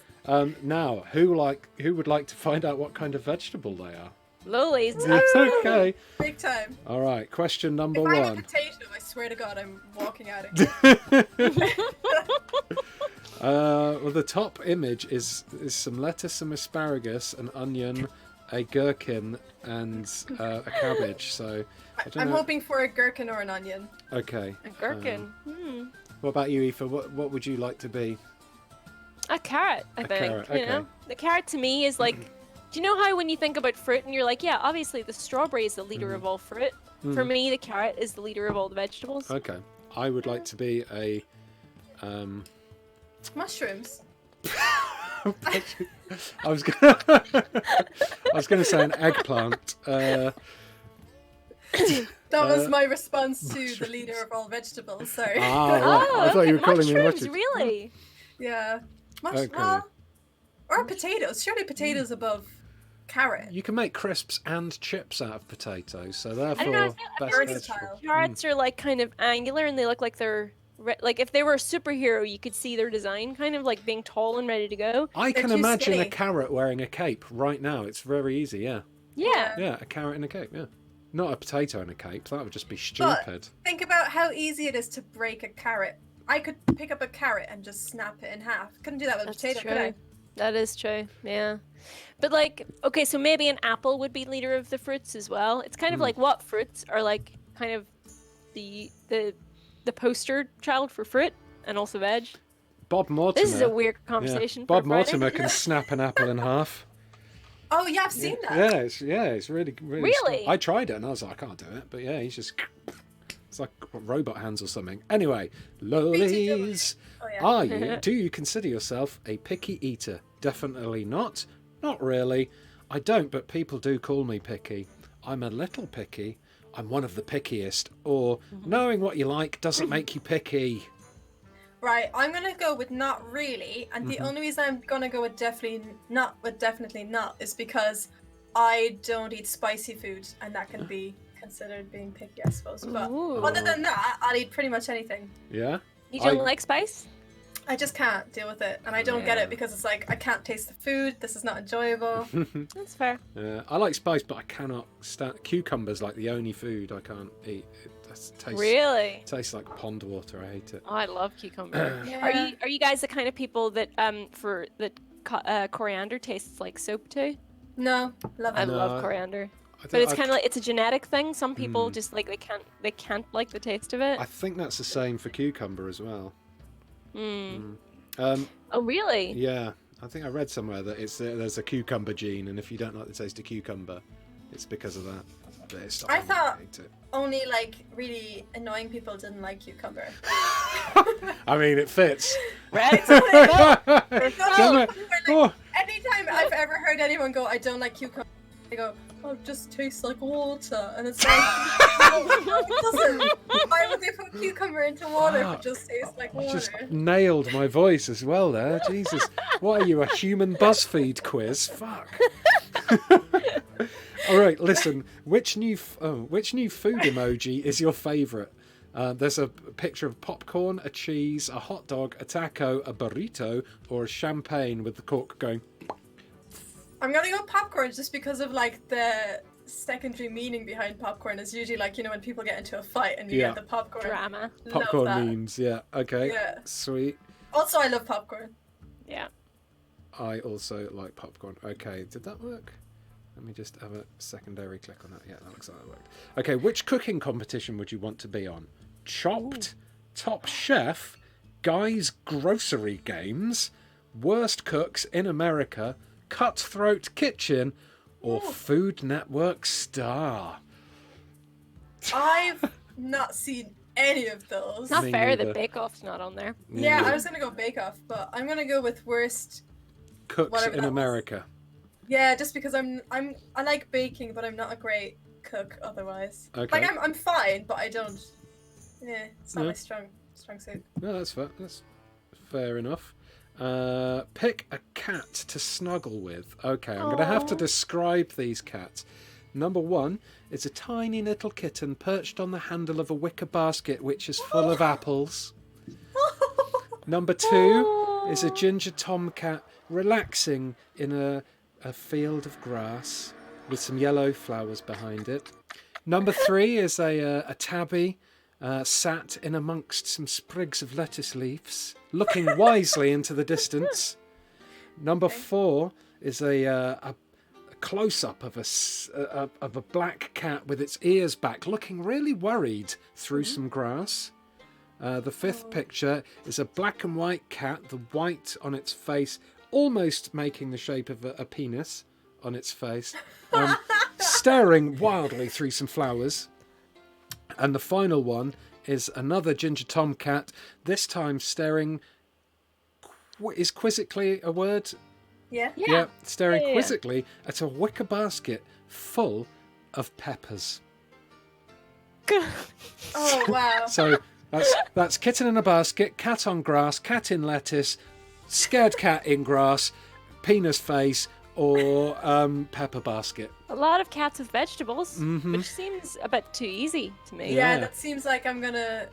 Now, who would like to find out what kind of vegetable they are? Lolies. Okay. Big time. All right. Question number If I'm a one. potato, I swear to God, I'm walking at it. Well, the top image is some lettuce, some asparagus, an onion, a gherkin, and a cabbage. So I don't I'm know. hoping for a gherkin or an onion. Okay. A gherkin. What about you, Aoife? What would you like to be? A carrot, I think. carrot, You know? okay. The carrot to me is like, do you know how when you think about fruit and you're like, yeah, obviously the strawberry is the leader of all fruit. For me, the carrot is the leader of all the vegetables. Okay. I would like to be a. Mushrooms. I was gonna say an eggplant. That was my response to the leader of all vegetables. Sorry. Right. I thought you were calling me mushrooms, mushroom. really? Yeah. Okay. Or potatoes. Surely potatoes above carrot. You can make crisps and chips out of potatoes, so I therefore don't know. I feel best like vegetable. Carrots are like kind of angular and they look like they're like if they were a superhero, you could see their design kind of like being tall and ready to go. I They're can too imagine a skinny. carrot wearing a cape right now. It's very easy. Yeah. Yeah. Yeah, a carrot in a cape. Yeah. Not a potato in a cape. That would just be stupid. Think about how easy it is to break a carrot. I could pick up a carrot and just snap it in half. Couldn't do that with a That's potato, true. could I? That is true. Yeah. But like, okay, so maybe an apple would be leader of the fruits as well. It's kind of like what fruits are like kind of the poster child for fruit and also veg. Bob Mortimer. This is a weird yeah. conversation. Bob for Friday. Mortimer can snap an apple in half. Oh yeah, I've seen that. Yeah, it's really Really? smart. I tried it and I was like, I can't do it, but yeah, he's just. It's like robot hands or something. Anyway, lollies. Oh, yeah. Are you? Do you consider yourself a picky eater? Definitely not. Not really. I don't, but people do call me picky. I'm a little picky. I'm one of the pickiest. Or knowing what you like doesn't make you picky. Right, I'm gonna go with not really, and the only reason I'm gonna go with definitely not is because I don't eat spicy food, and that can be considered being picky, I suppose. But Ooh. other than that, I'll eat pretty much anything. Yeah. You don't I- like spice? I just can't deal with it, and I don't get Yeah. it because it's like I can't taste the food. This is not enjoyable. That's fair. I like spice, but I cannot stand cucumbers. Like the only food I can't eat. It tastes Really? tastes like pond water. I hate it. Oh, I love cucumber. Yeah. Are you guys the kind of people that coriander tastes like soap too? No, love I it. No, love coriander. I think But it's kind of like it's a genetic thing. Some people Hmm. just like they can't like the taste of it. I think that's the same for cucumber as well. Mm. Oh, really? Yeah, I think I read somewhere that there's a cucumber gene, and if you don't like the taste of cucumber, it's because of that. but it's I thought hate it. only like really annoying people didn't like cucumber. I mean, it fits. Right? Oh, Anytime I've ever heard anyone go, I don't like cucumber, they go, oh, it just tastes like water. And it's like, no, it doesn't. Why would they put cucumber into water if it just tastes like you water? just nailed my voice as well there. Jesus. What are you, a human BuzzFeed quiz? Fuck. All right, listen. Which new food emoji is your favourite? There's a picture of popcorn, a cheese, a hot dog, a taco, a burrito, or a champagne with the cork going. I'm gonna go popcorn just because of like the secondary meaning behind popcorn is usually like, you know, when people get into a fight and you get the popcorn. Drama. Popcorn Love that. memes, yeah. Okay. Yeah. Sweet. Also, I love popcorn. Yeah. I also like popcorn. Okay, did that work? Let me just have a secondary click on that. Yeah, that looks like it worked. Okay, which cooking competition would you want to be on? Chopped, Top Chef, Guys Grocery Games, Worst Cooks in America, Cutthroat Kitchen, or Food Network Star? I've not seen any of those. It's not Me fair neither. that Bake Off's not on there. Yeah, I was gonna go Bake Off, but I'm gonna go with worst. Cooks whatever in that was. America. Yeah, just because I like baking, but I'm not a great cook otherwise. Okay. Like I'm fine, but I don't. Yeah, it's not Yeah. my strong suit. No, that's fair. That's fair enough. Pick a cat to snuggle with. Okay, I'm going to have to describe these cats. Number one is a tiny little kitten perched on the handle of a wicker basket which is full of apples. Number two is a ginger tomcat relaxing in a field of grass with some yellow flowers behind it. Number three is a tabby sat in amongst some sprigs of lettuce leaves, looking wisely into the distance. Number four is a close-up of a black cat with its ears back, looking really worried through some grass. The fifth picture is a black and white cat, the white on its face almost making the shape of a penis on its face, staring wildly through some flowers. And the final one is another ginger tomcat, this time staring... Is quizzically a word? Yeah. Yeah, staring Yeah. quizzically at a wicker basket full of peppers. Oh wow. So that's kitten in a basket, cat on grass, cat in lettuce, scared cat in grass, penis face, or pepper basket. A lot of cats with vegetables, Mhm. which seems a bit too easy to me. Yeah, Yeah. that seems like I'm gonna.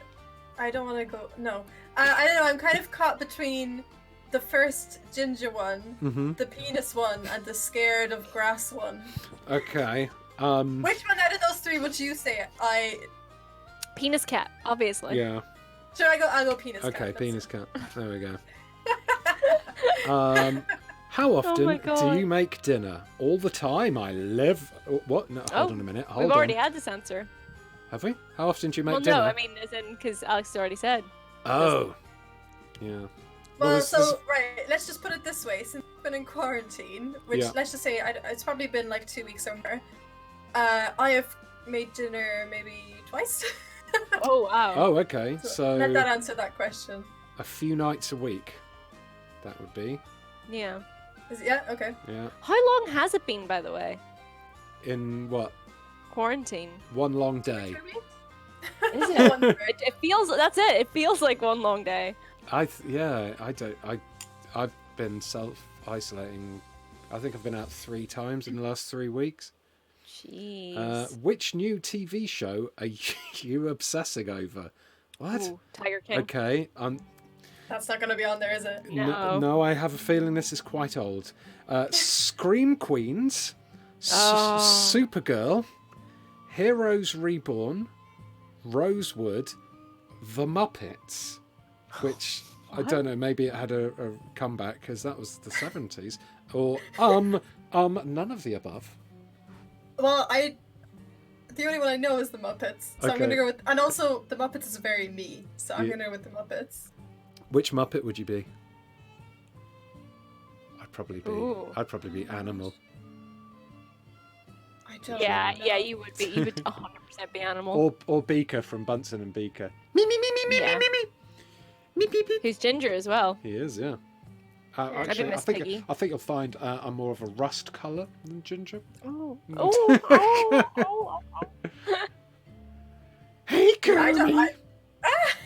I don't want to go. No, I don't know. I'm kind of caught between the first ginger one, the penis one, and the scared of grass one. Okay. Which one out of those three would you say? Penis cat, obviously. Yeah. Should I go? I'll go penis. cat, Okay, that's penis it. cat. There we go. How often my do God. you make dinner? All the time. I live. Oh, what? No, hold on a minute. Hold We've on. already had this answer. Have we? How often do you make Well, dinner? no, I mean, as in, because Alex already said. Oh. Yeah. Well, this- so right, let's just put it this way: since I've been in quarantine, which Yeah. let's just say it's probably been like 2 weeks or more, I have made dinner maybe twice. Oh, wow. Oh, okay. So Let that answer that question. a few nights a week. That would be. Yeah. Yeah, okay. Yeah. How long has it been, by the way? In what? Quarantine. One long day. 2 weeks? Is it? One week. It feels, that's it. It feels like one long day. I've been self-isolating. I think I've been out 3 times in the last 3 weeks. Jeez. Which new TV show are you obsessing over? What? Ooh, Tiger King. Okay. That's not gonna be on there, is it? No. No, I have a feeling this is quite old. Scream Queens, Oh. Supergirl, Heroes Reborn, Rosewood, The Muppets, which I don't know, maybe it had a comeback because that was the 70s, or none of the above. Well, the only one I know is the Muppets, so I'm Okay. gonna go with. And also, the Muppets is very me, so I'm Yeah. gonna go with the Muppets. Which Muppet would you be? I'd probably Ooh. be Animal. I I don't Yeah, know. yeah, you would be. You would 100% be animal. Or Beaker from Bunsen and Beaker. Yeah. Who's ginger as well. He is, yeah. I do Actually, miss Piggy. I think you'll find I'm more of a rust colour than Ginger. Oh. Hey, I don't, Kermit!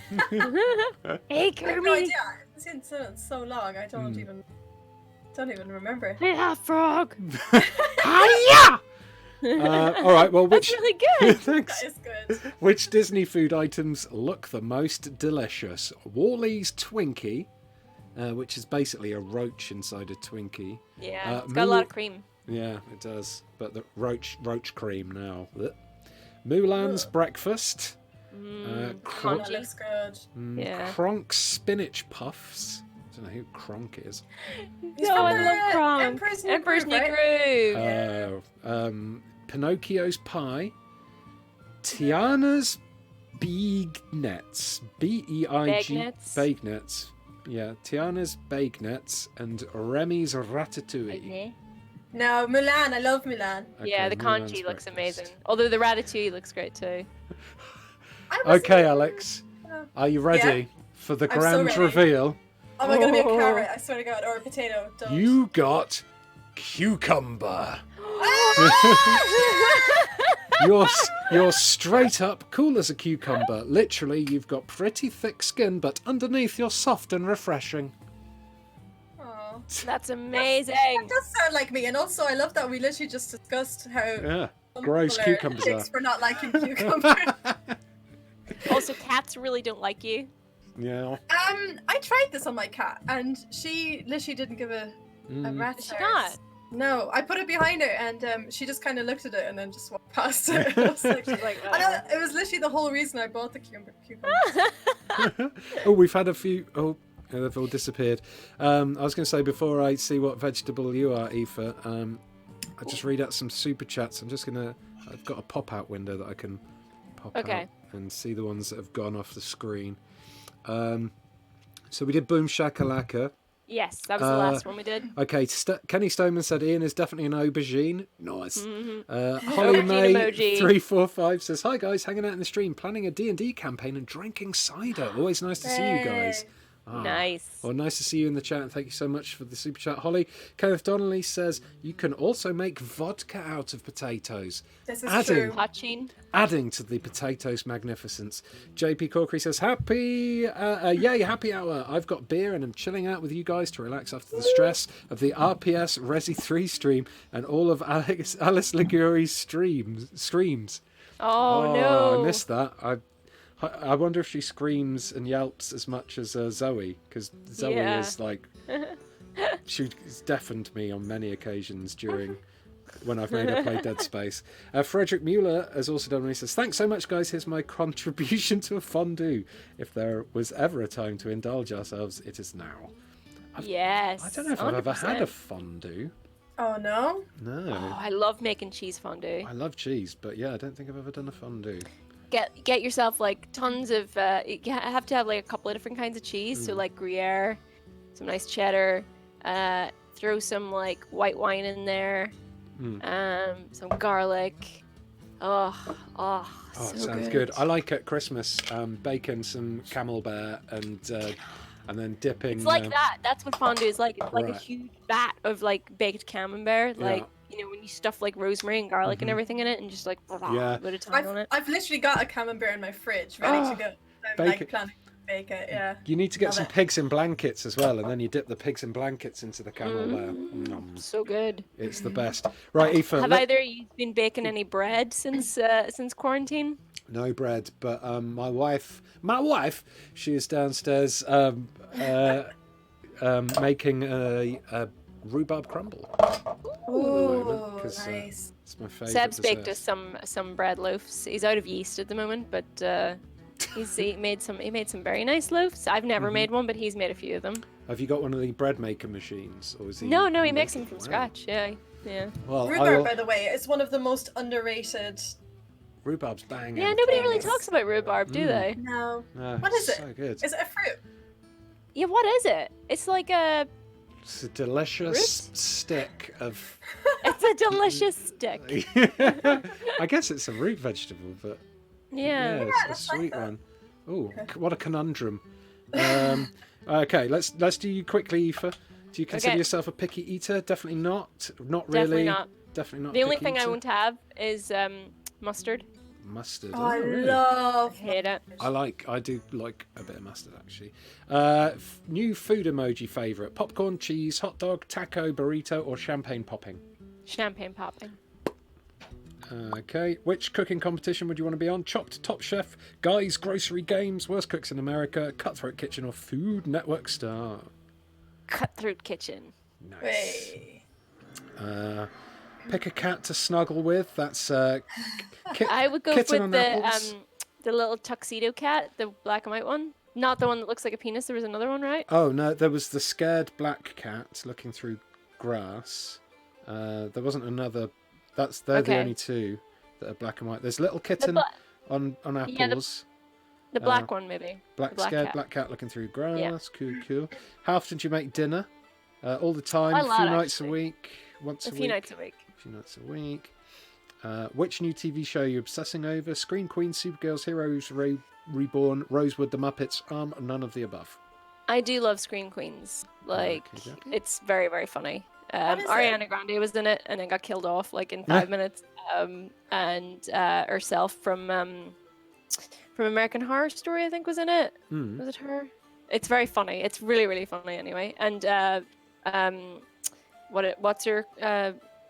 Hey, I have no Kermit. idea. It's been so long. I don't even remember. Yeah, frog. Hiya! All right, well, That's really good. Thanks. That is good. Which Disney food items look the most delicious? Wally's Twinkie, which is basically a roach inside a Twinkie. Yeah, it's got a lot of cream. Yeah, it does. But the roach cream now. Blech. Mulan's breakfast. That Crunchy. looks good. Yeah. Kronk's spinach puffs. I don't know who Kronk is. He's No, from I the love Kronk. Emperor's New Groove, right? Pinocchio's pie. Tiana's Beignets. B-E-I-G. Beignets. Yeah, Tiana's Beignets and Remy's Ratatouille. No, Mulan. I love Mulan. Yeah, the Mulan's congee looks breakfast. amazing. Although the ratatouille looks great too. Okay, Alex. Yeah. Are you ready for the I'm so grand ready. reveal? Oh my god, it'll be a carrot, I swear to god, or a potato. Don't. You got cucumber. You're straight up cool as a cucumber. Literally, you've got pretty thick skin, but underneath you're soft and refreshing. Aw. That's amazing. That does sound like me, and also I love that we literally just discussed how Yeah, some gross people are cucumbers dicks are. for not liking cucumbers. Also, cats really don't like you. Yeah. I tried this on my cat, and she literally didn't give a rat's She arse. not. No, I put it behind her, and she just kind of looked at it and then just walked past it. I was like, She's like, I know, it was literally the whole reason I bought the cucumbers. Oh, we've had a few. Oh, they've all disappeared. I was going to say before I see what vegetable you are, Aoife. I'll just read out some super chats. I've got a pop-out window that I can pop out and see the ones that have gone off the screen. So we did Boom Shakalaka. Yes, that was the last one we did. Okay, Kenny Stoneman said Ian is definitely an aubergine. Nice. Mm-hmm. Holly Aubergine May emoji. 345 says, hi guys, hanging out in the stream, planning a D&D campaign and drinking cider. Always nice to see you guys. Nice. Well, nice to see you in the chat, and thank you so much for the super chat. Holly, Kenneth Donnelly says, you can also make vodka out of potatoes. This is true. Touching. Adding to the potatoes' magnificence. JP Corkery says, yay, happy hour. I've got beer and I'm chilling out with you guys to relax after the stress of the RPS Resi 3 stream and all of Alice Liguri's screams. Oh, no. I missed that. I wonder if she screams and yelps as much as Zoe, because Zoe is like, she's deafened me on many occasions during when I've made her play Dead Space. Frederick Mueller has also done one. He says, thanks so much, guys. Here's my contribution to a fondue. If there was ever a time to indulge ourselves, it is now. Yes. I don't know if I've ever had a fondue. Oh no? No. Oh, I love making cheese fondue. I love cheese, but yeah, I don't think I've ever done a fondue. Get yourself like tons of. You have to have like a couple of different kinds of cheese. So like Gruyere, some nice cheddar. Throw some like white wine in there. Some garlic. Oh, so sounds good. I like at Christmas bacon, some camembert, and then dipping. It's like that. That's what fondue is like. It's like a Right. huge vat of like baked camembert, like when you stuff like rosemary and garlic and everything in it, and just like a bit of thyme on it. I've literally got a camembert in my fridge ready to go. I'm like planning to bake it. Yeah. You need to get Love some it. pigs in blankets as well, and then you dip the pigs in blankets into the camembert. So good. It's the best. Right, Aoife. Have either of you been baking any bread since quarantine? No bread, but my wife, she is downstairs making a rhubarb crumble. Ooh, Because nice. it's my favourite. Seb's baked dessert. us some bread loaves. He's out of yeast at the moment, but he made some very nice loaves. I've never made one, but he's made a few of them. Have you got one of the bread maker machines, or is he? No, he makes them making- from Wow. scratch. Yeah. Well, Rhubarb, by the way, is one of the most underrated. rhubarb's banging. Yeah, nobody really Things. talks about rhubarb, do they? No. No, What is it's it? So good. Is it a fruit? Yeah, what is it? It's like a It's a delicious stick of. it's a a delicious stick. I guess it's a root vegetable, but Yeah. it's a sweet one. Oh, what a conundrum. Okay, let's do you quickly, Aoife. Do you consider yourself a picky eater? Definitely not. Not really. Definitely not. Definitely not. The only picky thing I eater. won't have is mustard. Mustard. Oh, I really? love. Hate it. I do like a bit of mustard actually. New food emoji favorite: popcorn, cheese, hot dog, taco, burrito, or champagne popping. Champagne popping. Okay, which cooking competition would you want to be on? Chopped, Top Chef, Guys, Grocery Games, Worst Cooks in America, Cutthroat Kitchen, or Food Network Star? Cutthroat Kitchen. Nice. Way. Pick a cat to snuggle with. That's I would go with Kitten on apples. the little tuxedo cat, the black and white one. Not the one that looks like a penis. There was another one, right? Oh no, there was the scared black cat looking through grass. There wasn't another. They're the only two that are black and white. There's little kitten on apples. The black one, maybe. Black cat looking through grass. Yeah. Cool. How often do you make dinner? All the time. Quite a lot, few nights actually. a week. Once a few week. nights a week. A few nights a week. Which new TV show are you obsessing over? Scream Queen, Supergirls, Heroes Reborn, Rosewood, The Muppets, none of the above. I do love Scream Queens. Like, Okay. it's very, very funny. What is it? Ariana Grande was in it and then got killed off like in 5 minutes. And herself from American Horror Story, I think, was in it. Was it her? It's very funny. It's really, really funny anyway. And what's her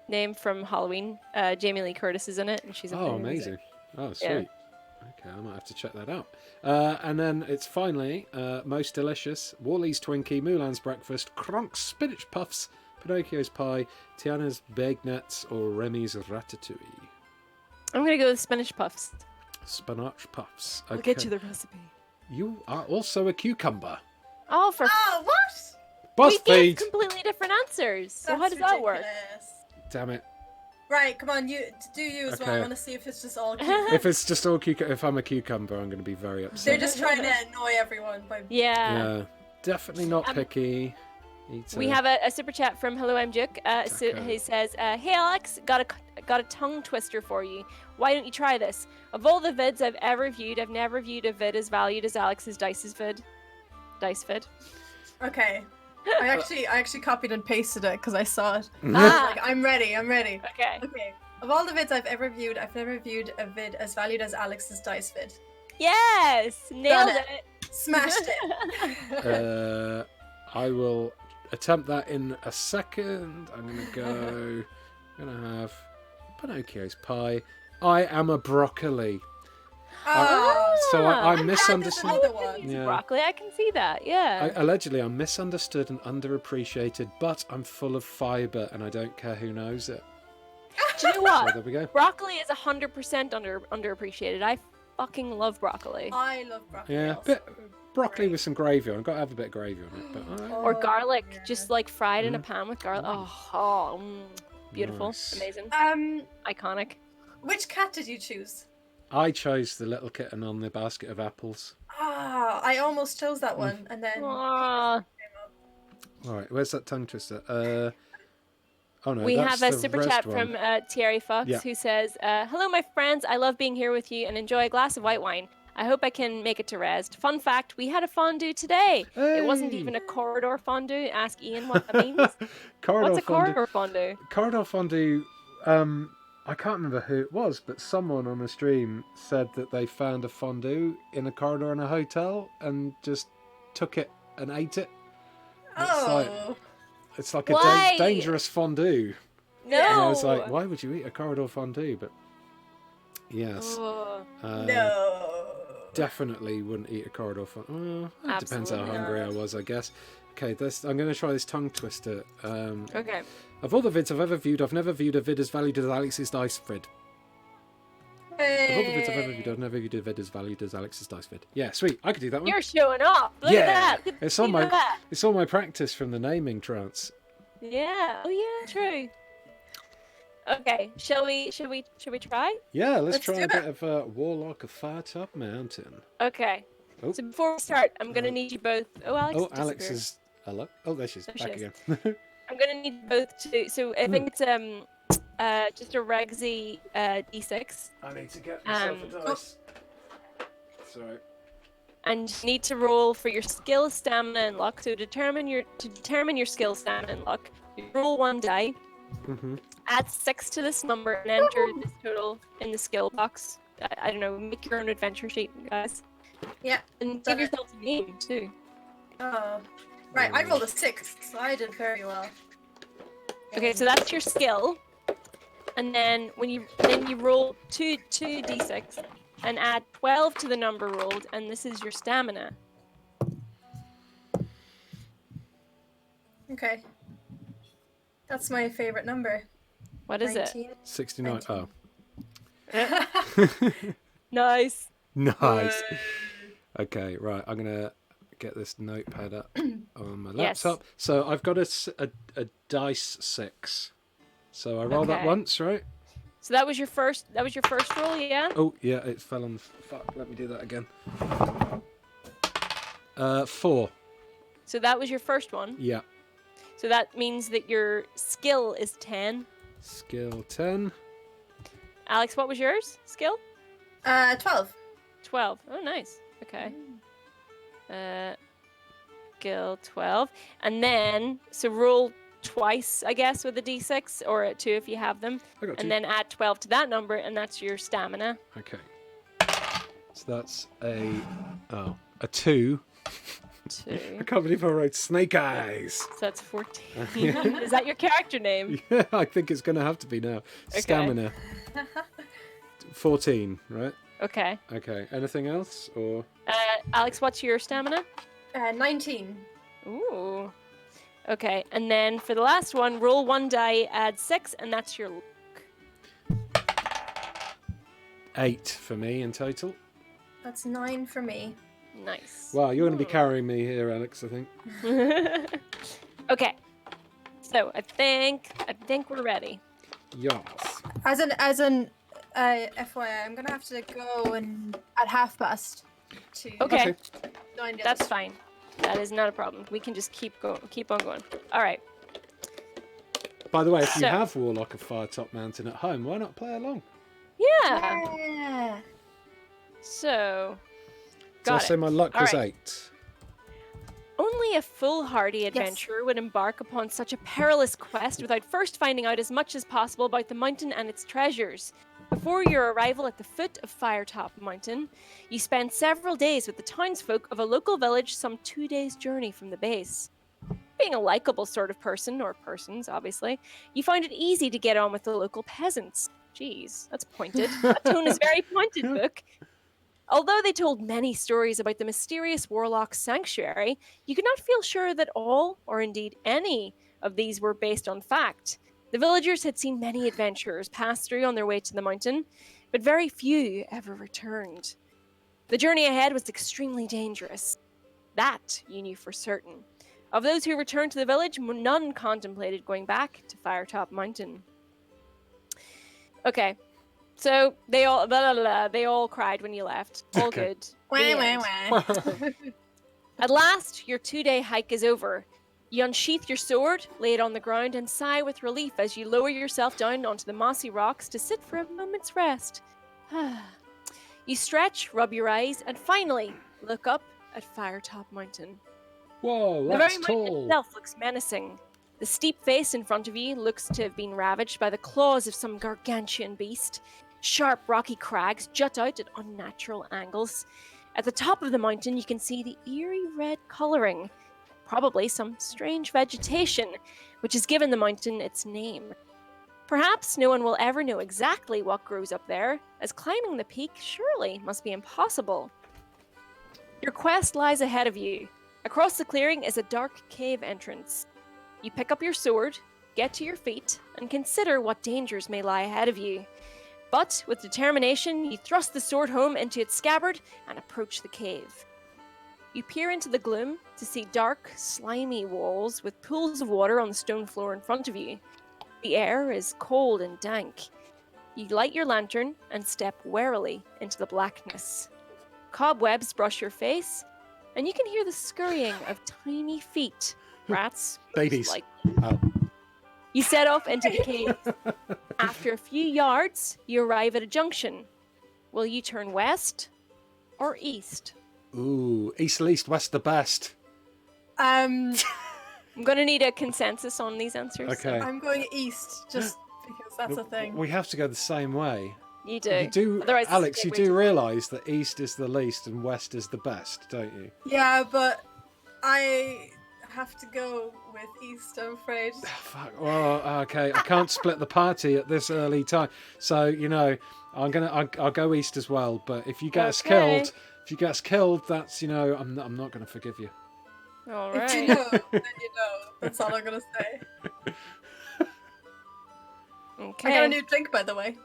name from Halloween? Jamie Lee Curtis is in it, and she's amazing. Oh, sweet. Yeah. Okay, I might have to check that out. And then it's finally most delicious: Wally's Twinkie, Mulan's Breakfast, Kronk's Spinach Puffs, Pinocchio's Pie, Tiana's Baked Nuts, or Remy's Ratatouille. I'm gonna go with spinach puffs. Spinach Puffs. I'll get you the recipe. You are also a cucumber. Oh, for Oh, what? we gave BuzzFeed! completely different answers. So how That's does that work? ridiculous. Damn it. Right, come on, you as well. I Okay. want to see if it's just all. If it's just all if I'm a cucumber, I'm going to be very They're upset. just trying to annoy everyone by. Yeah, definitely not picky. Eater. We have a super chat from Hello I'm Juk. So he says, "Hey Alex, got a tongue twister for you. Why don't you try this? Of all the vids I've ever viewed, I've never viewed a vid as valued as Alex's Dice vid. Okay. I actually copied and pasted it because I saw it. Ah, Like, I'm ready. okay. Okay. Of all the vids I've ever viewed, I've never viewed a vid as valued as Alex's Dice vid. Yes, nailed Done it. Smashed it. I will attempt that in a second. I'm going to have Pinocchio's Pie. I am a broccoli. So I misunderstood. Another one. Yeah. Broccoli, I can see that. Yeah. Allegedly, I'm misunderstood and underappreciated, but I'm full of fibre and I don't care who knows it. Do you know So what? there we go. Broccoli is 100% underappreciated. I fucking love broccoli. I love broccoli. Yeah, also. broccoli with some gravy on. I've got to have a bit of gravy on it. But Or garlic, yeah. just like fried in a pan with garlic. Beautiful, Nice. amazing, Um, iconic. which cat did you choose? I chose the little kitten on the basket of apples. I almost chose that one, and then Aww. All right, where's that tongue twister? Oh no, We that's have a the super rest chat one. from Thierry Fox Yeah. who says, "Hello, my friends. I love being here with you and enjoy a glass of white wine. I hope I can make it to Rest. Fun fact: we had a fondue today. It wasn't Hey! even a corridor fondue. Ask Ian what that means. Corridor What's a fondue. corridor fondue? Corridor fondue. I can't remember who it was, but someone on the stream said that they found a fondue in a corridor in a hotel and just took it and ate it. It's like a Why? dangerous fondue. No. And I was like, why would you eat a corridor fondue? But yes, Oh, no. definitely wouldn't eat a corridor fondue. It depends how Absolutely hungry I not. was, I guess. Okay, I'm going to try this tongue twister. okay. Of all the vids I've ever viewed, I've never viewed a vid as valued as Alex's Dice vid. Of all the vids I've ever viewed, I've never viewed a vid as valued as Alex's Dice vid. Yeah, sweet. I could do that one. You're showing off. Look Yeah. at that. Look at It's all see my that. it's all my practice from the naming trance. Yeah. Oh yeah. True. Okay. Shall we try? Yeah, let's Let's try do a it. bit of Warlock of Firetop Mountain. Okay. Oh. So before we start, I'm gonna need you both. Oh, Alex. Oh, Alex disappeared. is hello. Oh, there she is. There she Back is. again. I'm gonna need both to. So I think it's just a regsy d6. I need to get myself a dice. Sorry. And you need to roll for your skill, stamina, and luck. So to determine your skill, stamina, and luck, you roll 1 die, add 6 to this number, and enter this total in the skill box. I don't know, make your own adventure sheet, guys. Yeah. And give yourself a name, too. Oh. Right, I rolled a 6, so I did very well. Okay, so that's your skill. And then you roll 2 d6 and add 12 to the number rolled, and this is your stamina. Okay. That's my favorite number. What is 19. it? 69. 19. Oh. Nice. Nice. Okay, right. I'm going to get this notepad up on my laptop. Yes. So I've got a dice 6. So I roll that Okay. once, right? So that was your first roll, yeah? Oh, yeah, it fell on... Fuck, let me do that again. 4. So that was your first one. Yeah. So that means that your skill is 10. Skill 10. Alex, what was yours? Skill? 12. 12. Oh, nice. Okay. Skill 12. And then, so roll twice, I guess, with a d6, or at 2 if you have them. I got 2. And then add 12 to that number, and that's your stamina. Okay. So that's a 2. 2. I can't believe I wrote Snake Eyes. So that's 14. Is that your character name? Yeah, I think it's going to have to be now. Okay. Stamina. 14, right? Okay. Okay. Anything else? Or Alex, what's your stamina? 19. Ooh. Okay, and then for the last one, roll 1 die, add 6, and that's your luck. 8 for me in total. That's 9 for me. Nice. Wow, you're going to be carrying me here, Alex, I think. Okay. So I think we're ready. Yes. As an FYI, I'm gonna have to go and at 1:30 to Okay. join the That's others. fine. That is not a problem. We can just keep on going. All right. By the way, if you So- have Warlock of Firetop Mountain at home, why not play along? Yeah. Yeah. So So I got say it. my luck All was right. 8. Only a foolhardy adventurer would embark upon such a perilous quest without first finding out as much as possible about the mountain and its treasures. Before your arrival at the foot of Firetop Mountain, you spend several days with the townsfolk of a local village some 2 days' journey from the base. Being a likable sort of person, or persons, obviously, you find it easy to get on with the local peasants. Jeez, that's pointed. That tone is very pointed, book. Although they told many stories about the mysterious Warlock Sanctuary, you could not feel sure that all, or indeed any, of these were based on fact. The villagers had seen many adventurers pass through on their way to the mountain, but very few ever returned. The journey ahead was extremely dangerous. That you knew for certain. Of those who returned to the village, none contemplated going back to Firetop Mountain. Okay. So they all cried when you left. All Okay. good. Wah, The wah, end. wah. At last, your 2-day hike is over. You unsheath your sword, lay it on the ground, and sigh with relief as you lower yourself down onto the mossy rocks to sit for a moment's rest. You stretch, rub your eyes, and finally look up at Firetop Mountain. Whoa, The that's very mountain tall. itself looks menacing. The steep face in front of you looks to have been ravaged by the claws of some gargantuan beast. Sharp rocky crags jut out at unnatural angles. At the top of the mountain, you can see the eerie red colouring, probably some strange vegetation, which has given the mountain its name. Perhaps no one will ever know exactly what grows up there, as climbing the peak surely must be impossible. Your quest lies ahead of you. Across the clearing is a dark cave entrance. You pick up your sword, get to your feet, and consider what dangers may lie ahead of you. But with determination, you thrust the sword home into its scabbard and approach the cave. You peer into the gloom to see dark, slimy walls with pools of water on the stone floor in front of you. The air is cold and dank. You light your lantern and step warily into the blackness. Cobwebs brush your face, and you can hear the scurrying of tiny feet. Rats. Babies. Like Oh. You set off into the cave. After a few yards, you arrive at a junction. Will you turn west or east? Ooh, east least, west the best. Um, I'm going to need a consensus on these answers. Okay. I'm going east just because that's a thing. We have to go the same way. You do. You do, Otherwise, Alex, you way do too- realise that east is the least and west is the best, don't you? Yeah, but I have to go with east, I'm afraid. Fuck. Well, okay. I can't split the party at this early time, so I'll go east as well. But if you get us killed, that's I'm not going to forgive you. All If you right. know, then you know. That's all I'm gonna say. Okay. I got a new drink, by the way.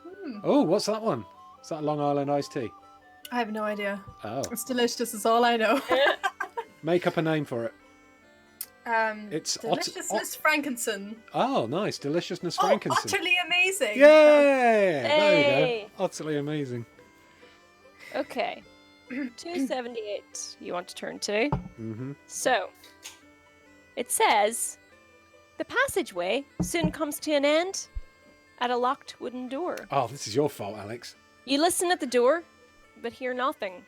Oh, what's that one? Is that a Long Island iced tea? I have no idea. Oh, It's delicious, is all I know. make up a name for it. It's Deliciousness Frankenson. Oh, nice. Deliciousness Oh, Frankenstein. utterly amazing. Yay! There we Hey. go. Utterly amazing. Okay. 278 you want to turn to. Mm-hmm. So, it says, the passageway soon comes to an end at a locked wooden door. Oh, this is your fault, Alex. You listen at the door, but hear nothing.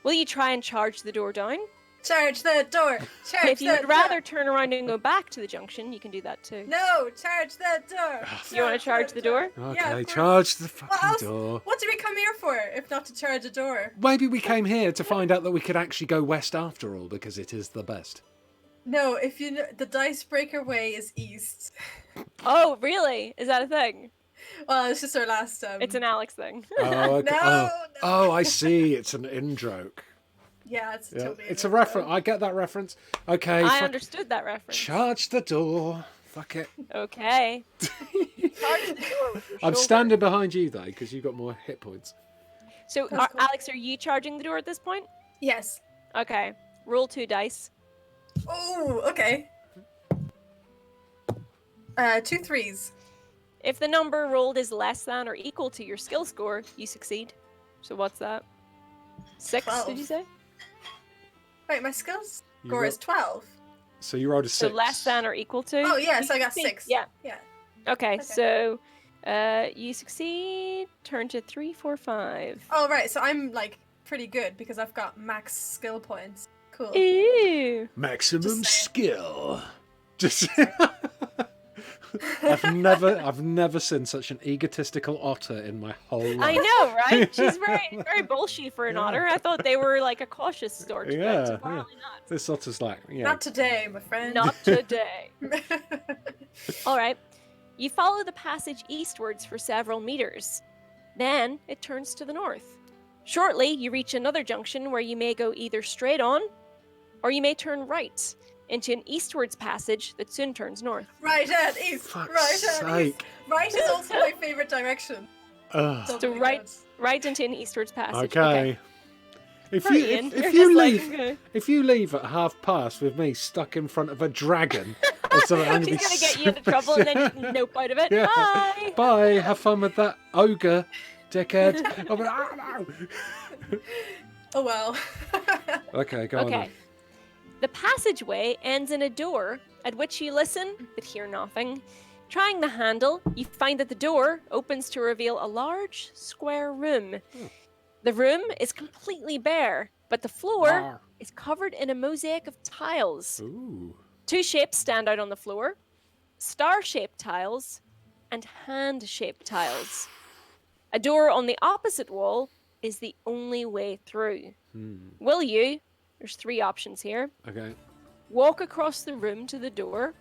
Will you try and charge the door down? Charge the door. Charge If you would rather turn around and go back to the junction, you can do that too. No, charge the door. You want to charge the door? Okay, Yeah, of course. charge the What fucking else? door. What did we come here for, if not to charge a door? Maybe we came here to find out that we could actually go west after all, because it is the best. No, if you know, the Dicebreaker way is east. Oh, really? Is that a thing? Well, it's just our last. It's an Alex thing. Oh, okay. No, Oh, I see. It's an in-joke. Yeah, it's Yeah. totally. It's a reference. I get that reference. Okay. I understood that reference. Charge the door. Fuck it. Okay. Charge the door with your I'm shoulder. standing behind you, though, because you've got more hit points. So, That's cool. Alex, are you charging the door at this point? Yes. Okay. Roll 2 dice. Oh, okay. 2 3s. If the number rolled is less than or equal to your skill score, you succeed. So what's that? 6, 12. did you say? Wait, my skills You score ro- is 12. So you rolled a 6. So less than or equal to? Oh, yes, You I got succeed. 6. Yeah. Yeah. Okay, so you succeed. Turn to 3, 4, 5. Oh, right, so I'm, like, pretty good because I've got max skill points. Cool. Ew. Maximum Just skill. Just. I've never seen such an egotistical otter in my whole life. I know, right? She's very bullshit for an Yeah. otter. I thought they were like a cautious sort, Yeah, but apparently This otter's like, yeah. Not today, my friend. not. Not today. All right. You follow the passage eastwards for several meters. Then it turns to the north. Shortly, you reach another junction where you may go either straight on, or you may turn right into an eastwards passage that soon turns north. Right at east. Fuck's Right at east. sake. Right is also my favorite direction. Ugh. Doubly right- good. Right into an eastwards passage. Okay. If Sorry, you Ian, if you're you just like, leave okay. if you leave at past with me stuck in front of a dragon or something, I'm She's be gonna get you into trouble and then you can nope out of it. Yeah. Bye. Bye. Have fun with that ogre, dickhead. I'll be like, "Ah, no." Oh well. Okay, go on. Okay. Then. The passageway ends in a door, at which you listen, but hear nothing. Trying the handle, you find that the door opens to reveal a large, square room. The room is completely bare, but the floor Ah. is covered in a mosaic of tiles. Ooh. 2 shapes stand out on the floor: star-shaped tiles and hand-shaped tiles. A door on the opposite wall is the only way through. Will you? There's 3 options here. Okay. Walk across the room to the door.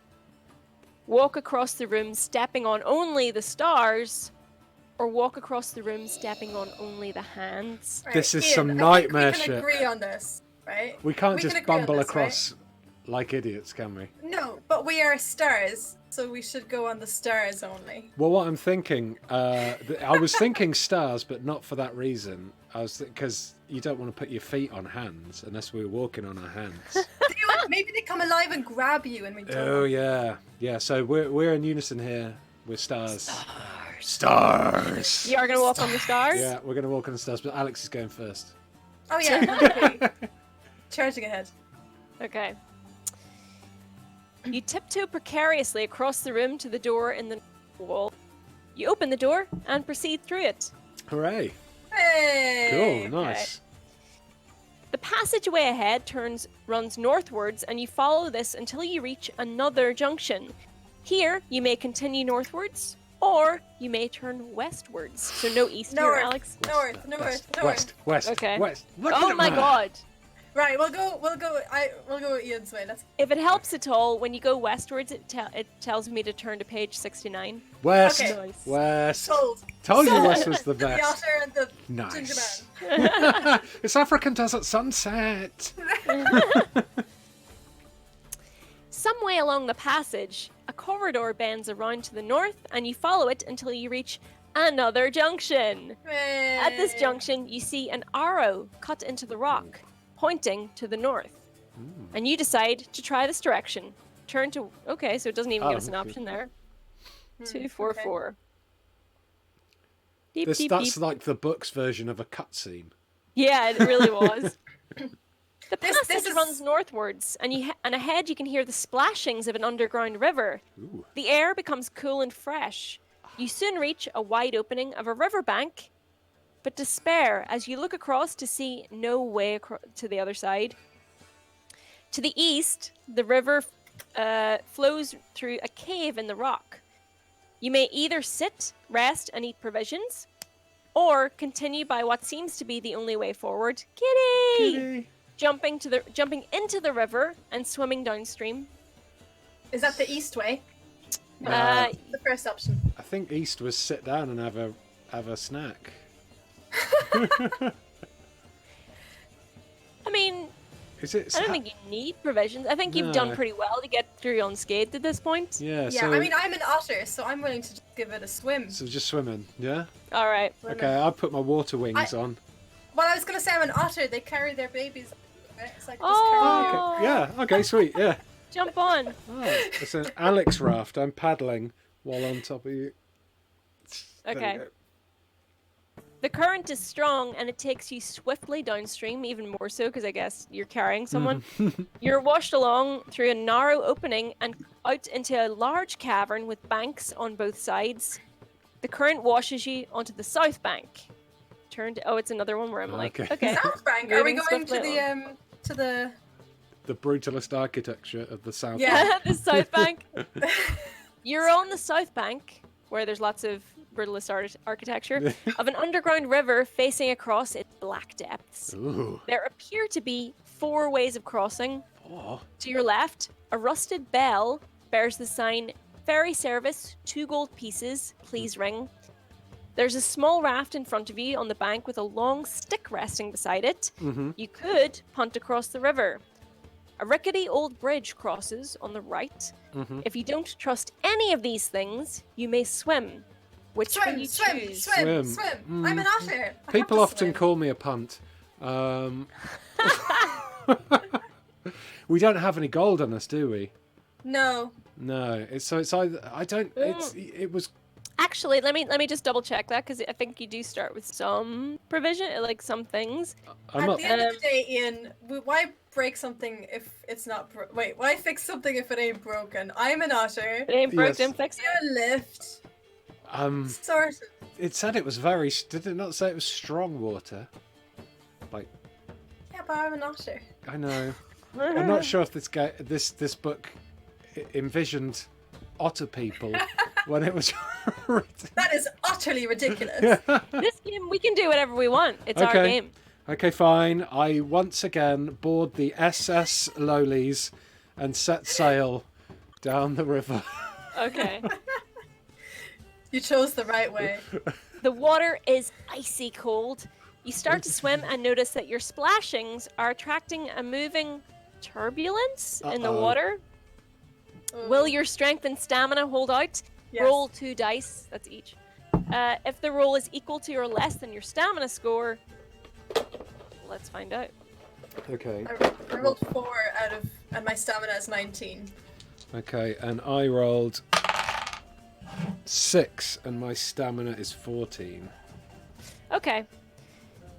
Walk across the room stepping on only the stars. Or walk across the room stepping on only the hands. Right, This is Ian, some I think nightmare we can shit. agree on this, right? We can't We can just agree on bumble this, across like idiots, can we? No, but we are stars, so we should go on the stars only. Well, what I'm thinking, I was thinking stars, but not for that reason. Because you don't want to put your feet on hands unless we're walking on our hands. Maybe they come alive and grab you and we don't. Oh yeah, yeah. So we're in unison here. We're stars. Stars. You are going to walk on the stars? Yeah, we're gonna walk on the stars, but Alex is going first. Oh yeah, okay. Charging ahead. Okay. You tiptoe precariously across the room to the door in the wall. You open the door and proceed through it. Hooray! Hey! Cool, nice. The passageway ahead runs northwards, and you follow this until you reach another junction. Here, you may continue northwards, or you may turn westwards. So no east here, Alex. West. Okay. West. Look Oh at my that. god! Right, we'll go with Ian's way. If it helps at all, when you go westwards, it tells me to turn to page 69. West. Okay. West. Sold. Told you Sold. West was the The best. otter and the Nice. ginger man. It's African desert sunset. Some way along the passage, a corridor bends around to the north, and you follow it until you reach another junction. Hey. At this junction, you see an arrow cut into the rock, pointing to the north. And you decide to try this direction. Turn to... Okay, so it doesn't even give us an option there. 244. Deep, deep, That's deep. like the book's version of a cutscene. Yeah, it really was. The This passage is- runs northwards, and ahead you can hear the splashings of an underground river. Ooh. The air becomes cool and fresh. You soon reach a wide opening of a riverbank, but despair as you look across to see no way to the other side. To the east, the river flows through a cave in the rock. You may either sit, rest, and eat provisions, or continue by what seems to be the only way forward. Kitty! Jumping into the river and swimming downstream. Is that the east way? Uh, The first option. I think East was sit down and have a snack. I mean, Is it? I don't think you need provisions. I think you've done No. pretty well to get through unscathed at this point. Yeah. Yeah, So, I mean, I'm an otter, so I'm willing to just give it a swim. so just swimming. Yeah. All right. Okay. I'll put my water wings on. Well, I was going to say I'm an otter. They carry their babies. Right? It's like Oh. Okay. Yeah. Okay. Sweet. Yeah. Jump on. Oh, it's an Alex raft. I'm paddling while on top of you. There you Okay. go. The current is strong and it takes you swiftly downstream, even more so because I guess you're carrying someone. You're washed along through a narrow opening and out into a large cavern with banks on both sides. The current washes you onto the south bank. It's another one where I'm like, Okay. okay. South Bank. Are we Moving going to swiftly the The brutalist architecture of the South. Yeah. the south bank. You're on the south bank where there's lots of brutalist architecture of an underground river facing across its black depths. Ooh. There appear to be 4 ways of crossing. Oh. To your left, a rusted bell bears the sign "Ferry service, 2 gold pieces, please ring." There's a small raft in front of you on the bank with a long stick resting beside it. Mm-hmm. You could punt across the river. A rickety old bridge crosses on the right. Mm-hmm. If you don't trust any of these things, you may swim. Which will you choose? Swim. I'm an otter. I have People to often swim. call me a punt. We don't have any gold on us, do we? No. No. It's either I don't. It was. Actually, let me just double check that because I think you do start with some provision, like some things. I'm At not. the end of the day, Ian, why break something if it's not wait, why fix something if it ain't broken? I'm an otter. It ain't broke, Yes. didn't fix it. You lift. Sort of. It said it was very. Did it not say it was strong water? Like Yeah, but I'm an otter. I know. I'm not sure if this book envisioned otter people when it was written. That is utterly ridiculous. This game, we can do whatever we want. It's our Okay. game. Okay, fine. I once again board the SS Lowlies and set sail down the river. Okay. You chose the right way. The water is icy cold. You start to swim and notice that your splashings are attracting a moving turbulence in the Uh-oh. water. Will your strength and stamina hold out? Yes. Roll 2 dice. That's each. If the roll is equal to or less than your stamina score, let's find out. Okay. I rolled 4 and my stamina is 19. Okay, and I rolled 6 and my stamina is 14. Okay.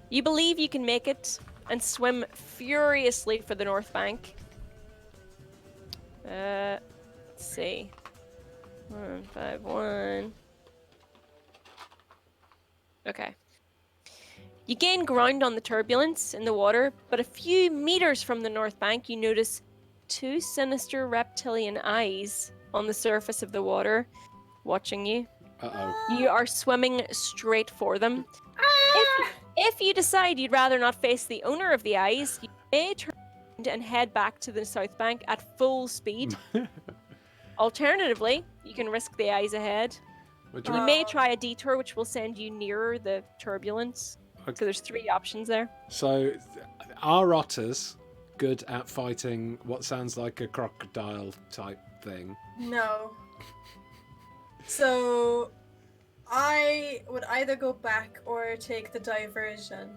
You believe you can make it and swim furiously for the north bank. Let's see. 151. Okay. You gain ground on the turbulence in the water, but a few meters from the north bank, you notice 2 sinister reptilian eyes on the surface of the water, watching you. Uh-oh. You are swimming straight for them. If you decide you'd rather not face the owner of the eyes, you may turn around and head back to the south bank at full speed. Alternatively, you can risk the eyes ahead. You may try a detour, which will send you nearer the turbulence. Okay. So there's 3 options there. So, are otters good at fighting what sounds like a crocodile type thing? No. So, I would either go back or take the diversion.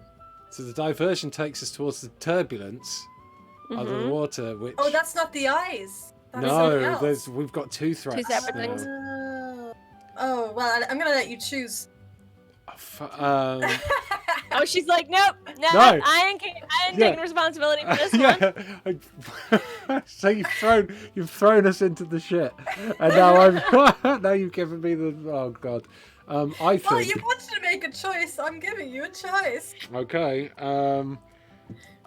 So the diversion takes us towards the turbulence of the water, which... Oh, that's not the eyes. That's something no, else. we've got 2 threats. 2 separate now. things. Oh, well, I'm gonna let you choose. Oh, she's like, nope, no. I ain't taking responsibility for this one. So you've thrown us into the shit, and now now you've given me the god. I think. Well, you wanted to make a choice. I'm giving you a choice. Okay.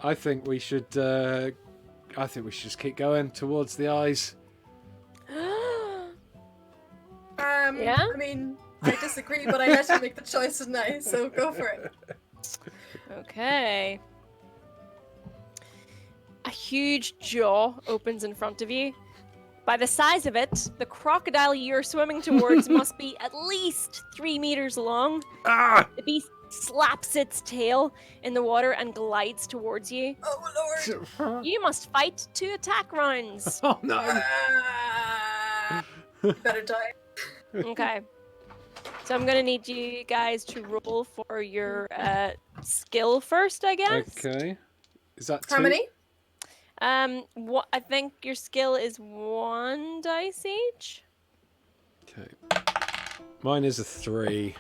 I think we should. Just keep going towards the eyes. Yeah? I mean, I disagree, but I let you make the choice tonight, so go for it. Okay. A huge jaw opens in front of you. By the size of it, the crocodile you're swimming towards must be at least 3 meters long. Ah! The beast slaps its tail in the water and glides towards you. Oh, Lord. You must fight 2 attack rounds. Oh no! You better die. Okay. So I'm gonna need you guys to roll for your skill first, I guess. Okay. Is that 2? How many? What I think your skill is 1 dice each. Okay. Mine is a 3.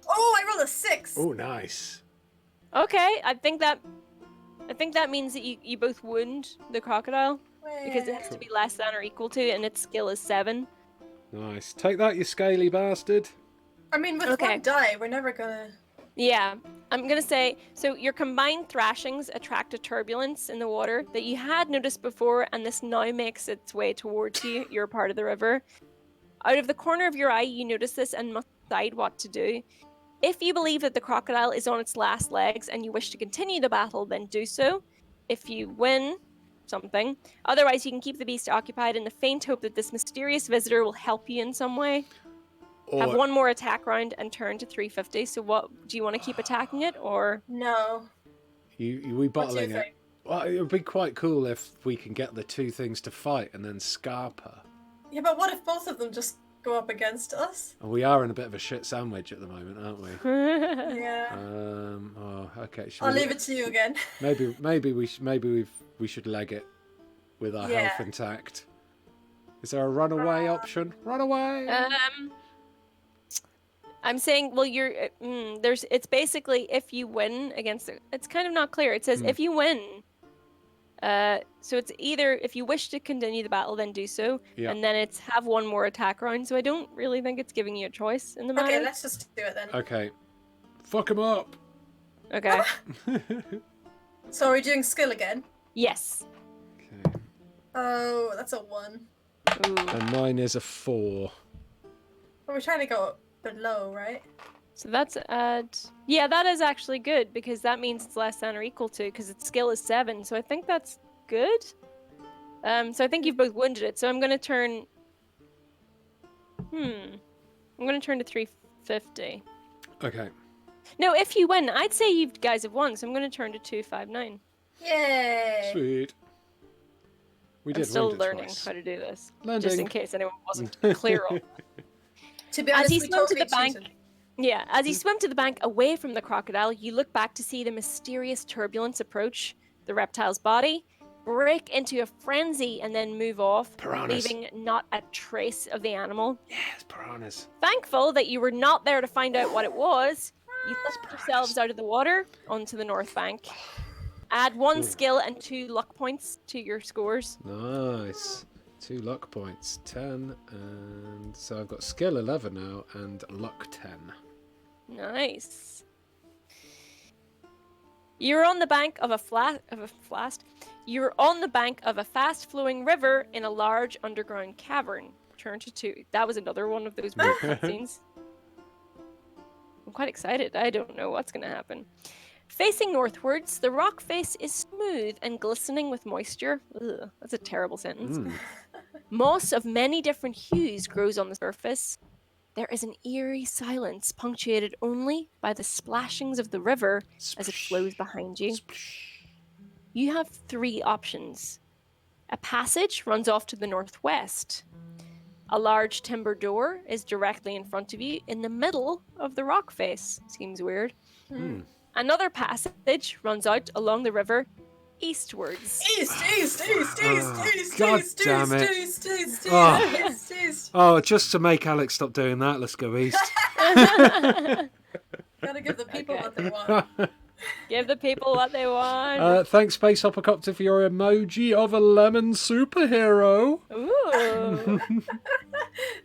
Oh, I rolled a 6. Oh, nice. Okay, I think that means that you both wound the crocodile because it has to be less than or equal to, and its skill is 7. Nice. Take that, you scaly bastard. I mean, with 1 die, we're never gonna... Yeah, I'm gonna say, so your combined thrashings attract a turbulence in the water that you had noticed before, and this now makes its way towards you. You're part of the river. Out of the corner of your eye, you notice this and must decide what to do. If you believe that the crocodile is on its last legs and you wish to continue the battle, then do so. If you win something. Otherwise, you can keep the beast occupied in the faint hope that this mysterious visitor will help you in some way. Or... Have 1 more attack round and turn to 350. So what, do you want to keep attacking it, or? No. We bottling it. Well, it would be quite cool if we can get the 2 things to fight and then scarp her. Yeah, but what if both of them just go up against us? And we are in a bit of a shit sandwich at the moment, aren't we? Yeah. Oh, okay. I'll leave it to you again. Maybe we should leg it with our health intact. Is there a runaway option? Run away. I'm saying, well, it's basically if you win against it. It's kind of not clear. It says if you win. So it's either if you wish to continue the battle, then do so, and then it's have 1 more attack round. So I don't really think it's giving you a choice in the matter. Okay, let's just do it then. Okay, fuck him up. Okay. So are we doing skill again? Yes. Okay. Oh, that's a 1. Ooh. And mine is a 4. But we're trying to go below, right? So that's yeah, that is actually good because that means it's less than or equal to because its skill is 7. So I think that's good. So I think you've both wounded it. So I'm gonna turn. I'm gonna turn to 350. Okay. No, if you win, I'd say you guys have won. So I'm gonna turn to 259. Yay! Sweet. I'm still learning how to do this, Landing. just in case anyone wasn't clear on. To be honest, As you we swim totally to the bank, cheated. yeah, as you swim to the bank away from the crocodile, you look back to see the mysterious turbulence approach the reptile's body, break into a frenzy, and then move off, Piranhas. leaving not a trace of the animal. Yes, piranhas. Thankful that you were not there to find out what it was, you lift yourselves out of the water onto the north bank. Add 1 skill and 2 luck points to your scores. Nice. 2 luck points. 10, and so I've got skill 11 now and luck 10. Nice. You're on the bank of a You're on the bank of a fast-flowing river in a large underground cavern. Turn to 2. That was another one of those weird cutscenes. I'm quite excited. I don't know what's going to happen. Facing northwards, the rock face is smooth and glistening with moisture. Ugh, that's a terrible sentence. Moss of many different hues grows on the surface. There is an eerie silence punctuated only by the splashings of the river as it flows behind you. You have 3 options. A passage runs off to the northwest. A large timber door is directly in front of you in the middle of the rock face. Seems weird. Another passage runs out along the river eastwards. East. God damn it. Oh, just to make Alex stop doing that, let's go east. Gotta give the people what they want. Give the people what they want. Thanks, Space Hoppercopter, for your emoji of a lemon superhero. Ooh.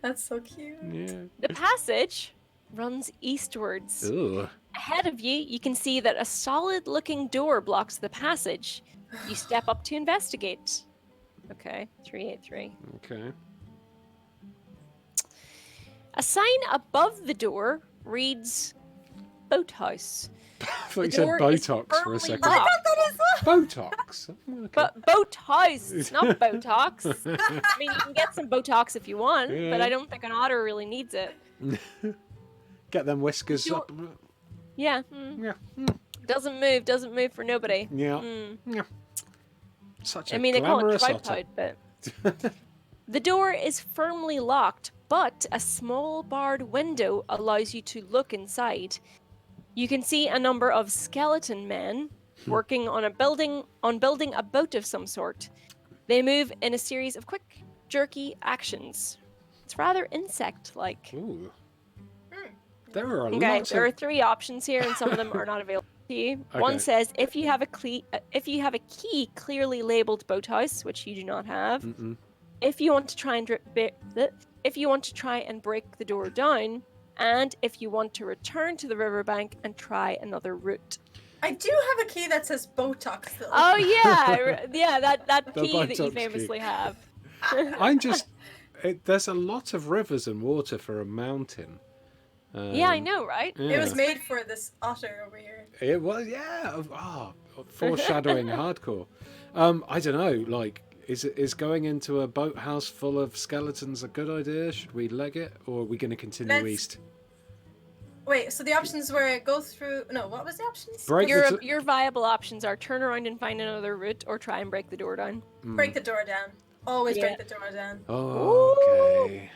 That's so cute. Yeah. The passage runs eastwards. Ooh. Ahead of you, you can see that a solid-looking door blocks the passage. You step up to investigate. Okay, 383. Okay. A sign above the door reads Boathouse. I thought you The said door is Botox for a firmly second. locked. Botox? Okay. But Boathouse, not Botox. I mean, you can get some Botox if you want, but Yeah. I don't think an otter really needs it. Get them whiskers Sure. up. Yeah. Yeah. Doesn't move for nobody. Yeah. Mm. Yeah. Such a I mean, they call it glamorous tripod, but... The door is firmly locked, but a small barred window allows you to look inside. You can see a number of skeleton men working on building a boat of some sort. They move in a series of quick, jerky actions. It's rather insect-like. Ooh. There are a Okay, lot there are of... 3 options here, and some of them are not available to you. One Okay. says if you have a key clearly labeled boathouse, which you do not have. Mm-mm. If you want to try and break the door down, and if you want to return to the riverbank and try another route. I do have a key that says Botox though. Oh yeah, yeah, that The key that you Botox famously key. have. I'm just... there's a lot of rivers and water for a mountain. Yeah, I know, right? It was made for this otter over here. It was, yeah. Foreshadowing hardcore. I don't know. Like, is going into a boathouse full of skeletons a good idea? Should we leg it, or are we going to continue east? Wait, so the options were go through. No, what was the options? Break Your viable options are turn around and find another route, or try and break the door down. Break the door down. Always Yeah. break the door down. Oh, okay.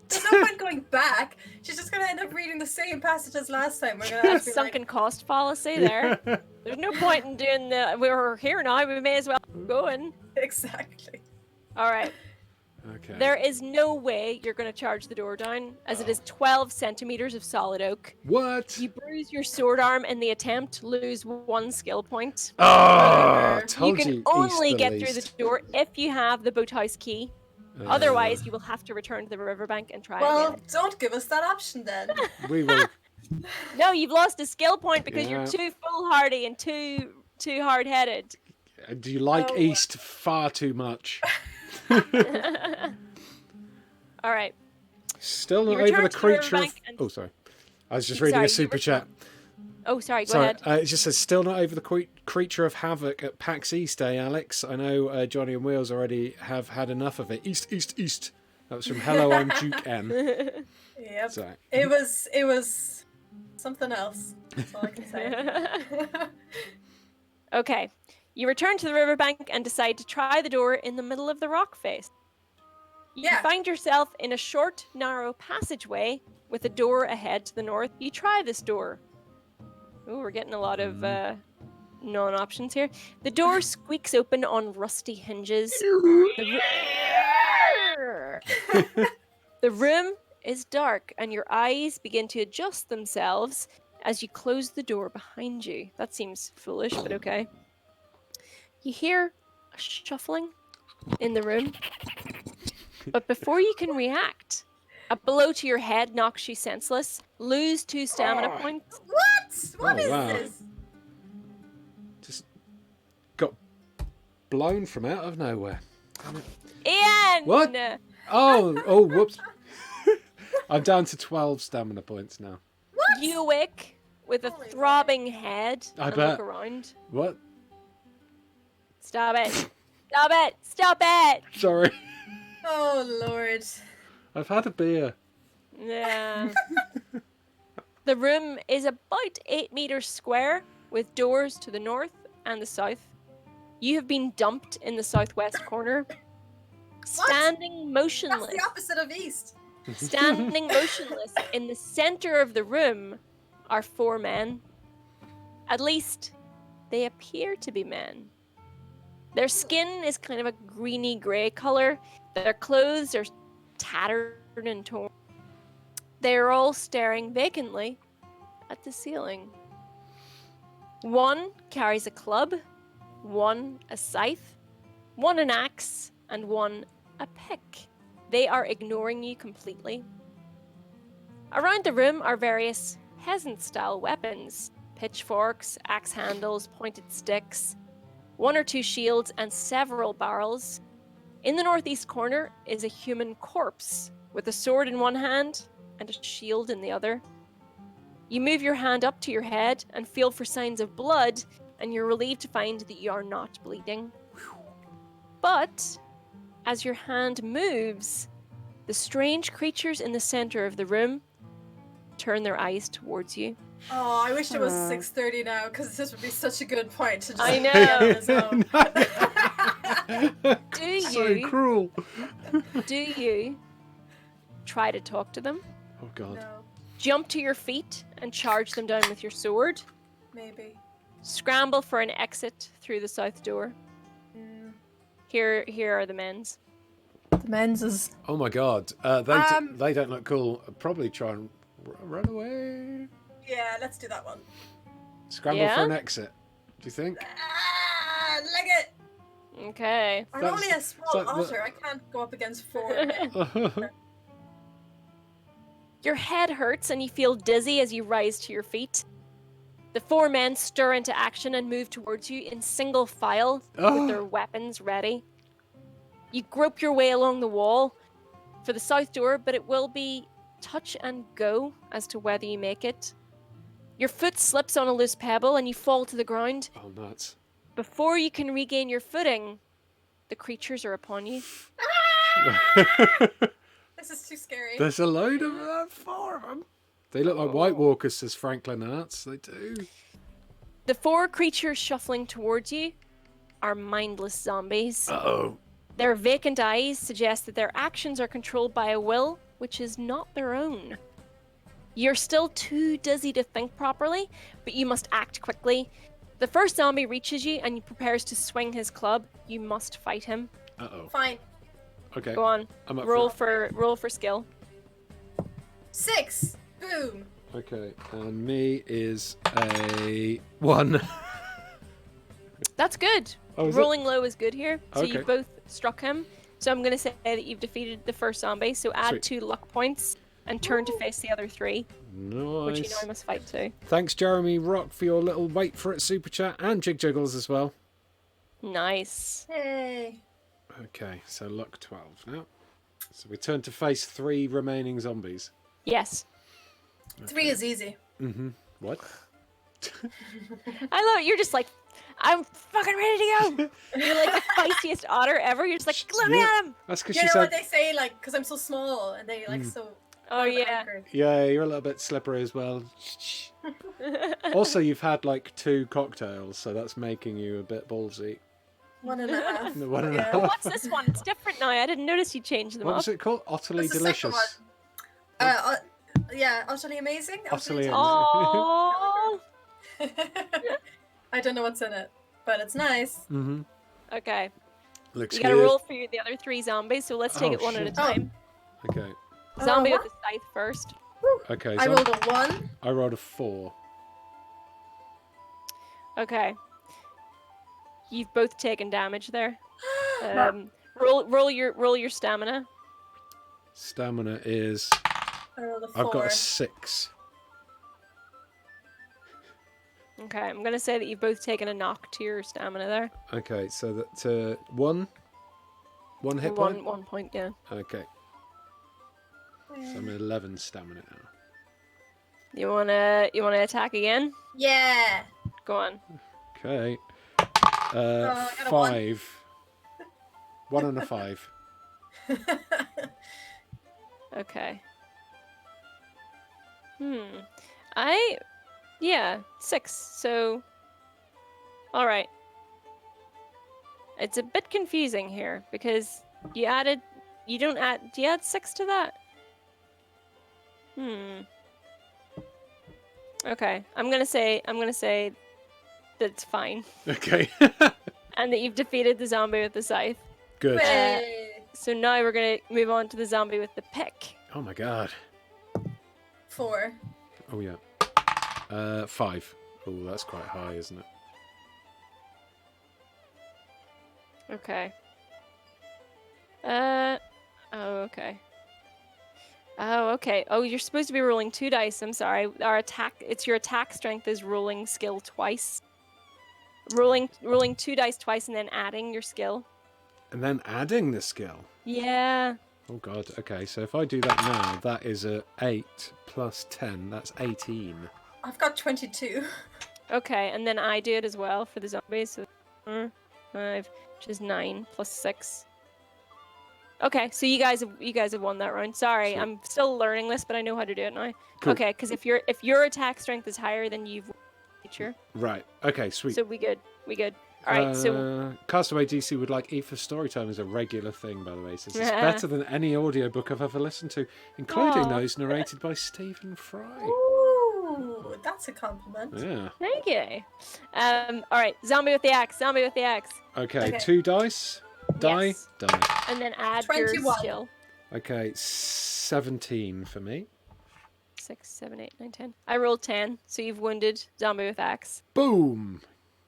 There's no point going back. She's just gonna end up reading the same passage as last time. We're gonna have to be Sunken cost fallacy there. There's no point in doing the. We're here now. We may as well go in. Exactly. All right. Okay. There is no way you're going to charge the door down, as it is 12 centimeters of solid oak. What? You bruise your sword arm in the attempt, lose 1 skill point. Oh, You told You can east only the get least. through the door if you have the boathouse key. Otherwise, you will have to return to the riverbank and try Well, again. don't give us that option then. We will. No, you've lost a skill point because Yeah. you're too foolhardy and too hard-headed. Do you like Oh. east far too much? All right. Still not You over return the to the creature of... riverbank and- Oh, sorry. I was just reading a super chat. Oh, sorry. Go Sorry, ahead. it just says, still not over the creature of havoc at PAX East Day, Alex. I know Johnny and Wheels already have had enough of it. East, east, east. That was from Hello, I'm Duke N. Yep. So, It was something else. That's all I can say. Okay. You return to the riverbank and decide to try the door in the middle of the rock face. You Yeah. find yourself in a short, narrow passageway with a door ahead to the north. You try this door. Oh, we're getting a lot of non-options here. The door squeaks open on rusty hinges. The room is dark, and your eyes begin to adjust themselves as you close the door behind you. That seems foolish, but okay. You hear a shuffling in the room. But before you can react, a blow to your head knocks you senseless. Lose 2 stamina points. What? What is wow. this? Just got blown from out of nowhere. Ian! What? Oh, whoops. I'm down to 12 stamina points now. What? You awake with a Holy throbbing head I and bet. look around. What? Stop it. Stop it. Stop it. Sorry. Oh, Lord. I've had a beer. Yeah. The room is about 8 meters square with doors to the north and the south. You have been dumped in the southwest corner. Standing motionless. That's the opposite of east. Standing motionless in the center of the room are 4 men. At least, they appear to be men. Their skin is kind of a greeny grey color. Their clothes are tattered and torn. They are all staring vacantly at the ceiling. One carries a club, one a scythe, one an axe, and one a pick. They are ignoring you completely. Around the room are various peasant-style weapons. Pitchforks, axe handles, pointed sticks, 1 or 2 shields, and several barrels. In the northeast corner is a human corpse with a sword in one hand and a shield in the other. You move your hand up to your head and feel for signs of blood, and you're relieved to find that you are not bleeding. But as your hand moves, the strange creatures in the center of the room turn their eyes towards you. Oh, I wish it was 6:30 now, because this would be such a good point to just I know. get on his own. Do So you? cruel. Do you try to talk to them? Oh god. No, Jump to your feet and charge them down with your sword? maybe. Scramble for an exit through the south door. Mm. Here are the men's. The men's is... Oh my god. They don't look cool. I'd probably try and run away. Yeah, let's do that one. Scramble Yeah? for an exit. Do you think? Ah, leg it! Okay. I'm That's- only a small it's like the- otter. I can't go up against 4 men. Your head hurts and you feel dizzy as you rise to your feet. The 4 men stir into action and move towards you in single file with their weapons ready. You grope your way along the wall for the south door, but it will be touch and go as to whether you make it. Your foot slips on a loose pebble and you fall to the ground. Oh nuts. Before you can regain your footing, the creatures are upon you. This is too scary. There's a load of 4 of them. They look like White Walkers, says Franklin Arts. They do. The 4 creatures shuffling towards you are mindless zombies. Uh-oh. Their vacant eyes suggest that their actions are controlled by a will which is not their own. You're still too dizzy to think properly, but you must act quickly. The first zombie reaches you and he prepares to swing his club. You must fight him. Uh-oh. Fine. Okay. Go on. I'm up Roll for for skill. 6. Boom. it. Okay. And me is a 1. That's good. Oh, is it? Rolling low is good here. So Okay. you've both struck him. So I'm going to say that you've defeated the first zombie. So add Sweet. 2 luck points and turn to face the other 3, which you know Nice. I must fight too. Thanks, Jeremy Rock, for your little wait for it super chat, and Jig Jiggles as well. Nice. Hey. Okay, so luck 12 now. So we turn to face 3 remaining zombies. Yes. 3 is easy. Mm-hmm. What? I love it. You're just like, I'm fucking ready to go. You're like the feistiest otter ever. You're just like, let me at him. That's because You she know said... what they say, like, because I'm so small, and they, like, so... Oh, yeah. angry. Yeah, you're a little bit slippery as well. Also, you've had like 2 cocktails, so that's making you a bit ballsy. 1.5. No, 1.5. Yeah. Oh, what's this one? It's different now. I didn't notice you changed them What up. was it called? Utterly That's the second delicious. one. Yeah, utterly amazing. Utterly Oh. I don't know what's in it, but it's nice. Mm-hmm. Okay. Looks You gotta good. roll for the other 3 zombies, so let's take Oh, it one at a shit. time. Okay. Zombie what? with the scythe first. Okay. I rolled a 1. I rolled a 4. Okay. You've both taken damage there. Roll your stamina. Stamina is... I rolled a 4. I've got a 6. Okay, I'm gonna say that you've both taken a knock to your stamina there. Okay, so that one hit point? 1 point, yeah. Okay. So I'm at 11 stamina now. You wanna attack again? Yeah. Go on. Okay. I got a 5. 1 and a 5. Okay. Yeah, 6. So, all right. It's a bit confusing here because do you add 6 to that? Okay, I'm gonna say that it's fine. Okay. And that you've defeated the zombie with the scythe. Good. So now we're gonna move on to the zombie with the pick. Oh my god. 4. Oh yeah. 5. Oh, that's quite high, isn't it? Okay. Oh, okay. Oh, okay. Oh, you're supposed to be rolling 2 dice. I'm sorry. It's your attack strength is rolling skill twice. Rolling 2 dice twice and then adding your skill. And then adding the skill. Yeah. Oh god. Okay, so if I do that now, that is a 8 plus 10. That's 18. I've got 22. Okay, and then I do it as well for the zombies. So 5, which is 9 plus 6. Okay, so you guys have won that round. Sorry, Sweet. I'm still learning this, but I know how to do it now. Cool. Okay, because if your attack strength is higher, then you've won the feature. Right. Okay, sweet. So we good. All right, so Castaway DC would like Aoife's storytime as a regular thing, by the way. Says it's better than any audiobook I've ever listened to, including those narrated by Stephen Fry. Ooh, that's a compliment. Yeah. thank you. All right, zombie with the axe. Okay, 2 dice. Die. Yes. Die. And then add your 21. skill. Okay, 17 for me. 6, 7, 8, 9, 10. I rolled 10, so you've wounded zombie with axe. Boom!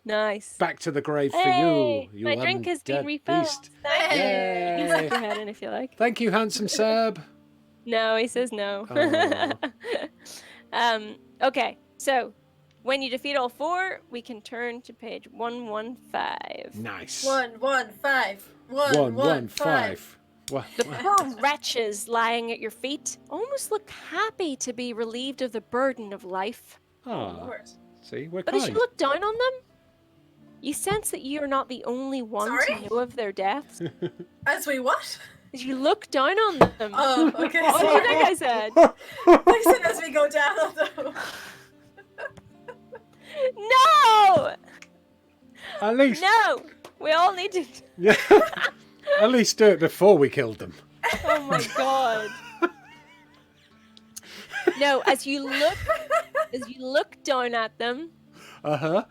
Nice. Back to the grave for Hey, you. my drink has been undead refilled. beast. Thank you. You can Yay. stick your head in if you like. Thank you, handsome Seb. No, he says no. Oh. Okay, so when you defeat all 4, we can turn to page 115. Nice. 115. 115. The poor wretches lying at your feet almost look happy to be relieved of the burden of life. Oh, Lord. see, we're But as kind. you look down on them, you sense that you are not the only one Sorry? to know of their deaths. As we what? As you look down on them. Oh, okay. What do you think I said? I said as we go down on them. No! At least, No! We all need to. yeah. At least do it before we killed them. Oh my god. No, as you look down at them, Uh-huh.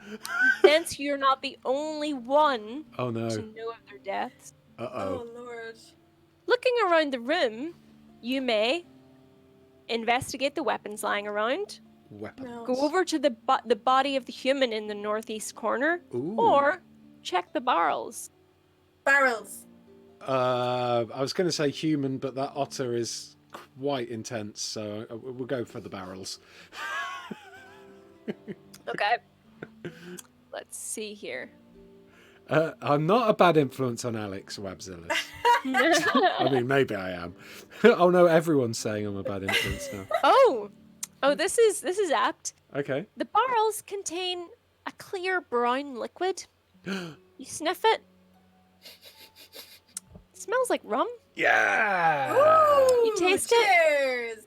sense you're not the only one Oh no. to know of their deaths. Uh-oh. Oh, Lord. Looking around the room, you may investigate the weapons lying around, Weapon. No. go over to the body of the human in the northeast corner, Ooh. or check the barrels. Barrels. I was going to say human, but that otter is quite intense, so we'll go for the barrels. Okay. Let's see here. I'm not a bad influence on Alex Wabzillis. I mean, maybe I am. Oh no, everyone's saying I'm a bad influence now. Oh, this is apt. Okay. The barrels contain a clear brown liquid. You sniff it. It smells like rum. Yeah. Ooh, You taste it? cheers.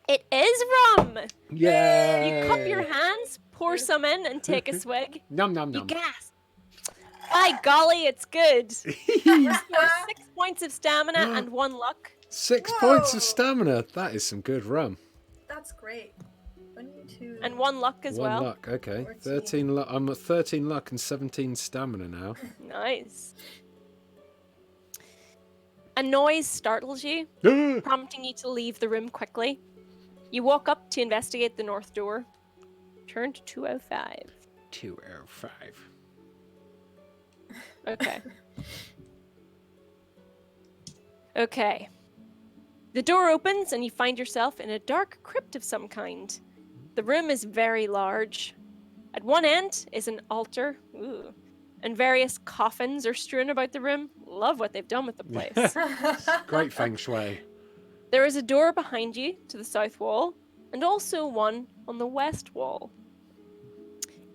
It is rum. Yeah. You cup your hands, pour some in, and take a swig. Num num You num. gasp. By golly, it's good. Restores 6 points of stamina and 1 luck. 6 Whoa. points of stamina. That is some good rum. That's great. 1, 2. And 1 luck as One well. luck. Okay. 14. 13 luck. I'm at 13 luck and 17 stamina now. Nice. A noise startles you, prompting you to leave the room quickly. You walk up to investigate the north door. Turn to 205. 205. Okay. Okay. The door opens and you find yourself in a dark crypt of some kind. The room is very large. At one end is an altar, and various coffins are strewn about the room. Love what they've done with the place. Great feng shui. There is a door behind you to the south wall, and also one on the west wall.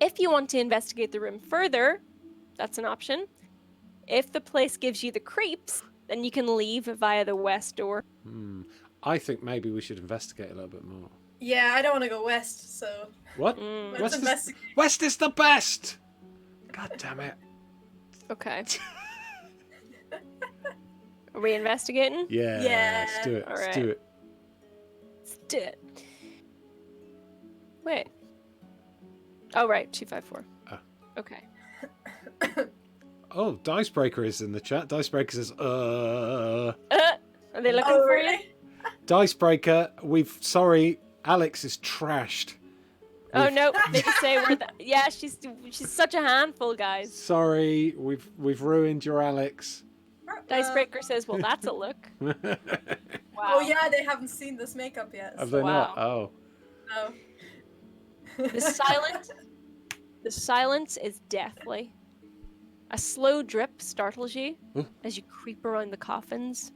If you want to investigate the room further, that's an option. If the place gives you the creeps, then you can leave via the west door. I think maybe we should investigate a little bit more. Yeah, I don't want to go west, so... What? Let's investigate. West is the best! God damn it. Okay. Are we investigating? Yeah, Yeah. let's do it. All Let's right. do it. Let's do it. Wait. Oh, right. 254. Ah. Okay. Oh, Dicebreaker is in the chat. Dicebreaker says, Are they looking Oh, for you? really? Dicebreaker, sorry, Alex is trashed. Oh no, they just say we're yeah, she's such a handful, guys. Sorry, we've ruined your Alex. Dicebreaker says, well, that's a look. Wow. Oh yeah, they haven't seen this makeup yet. Have they not? Oh. No. The silence is deathly. A slow drip startles you as you creep around the coffins.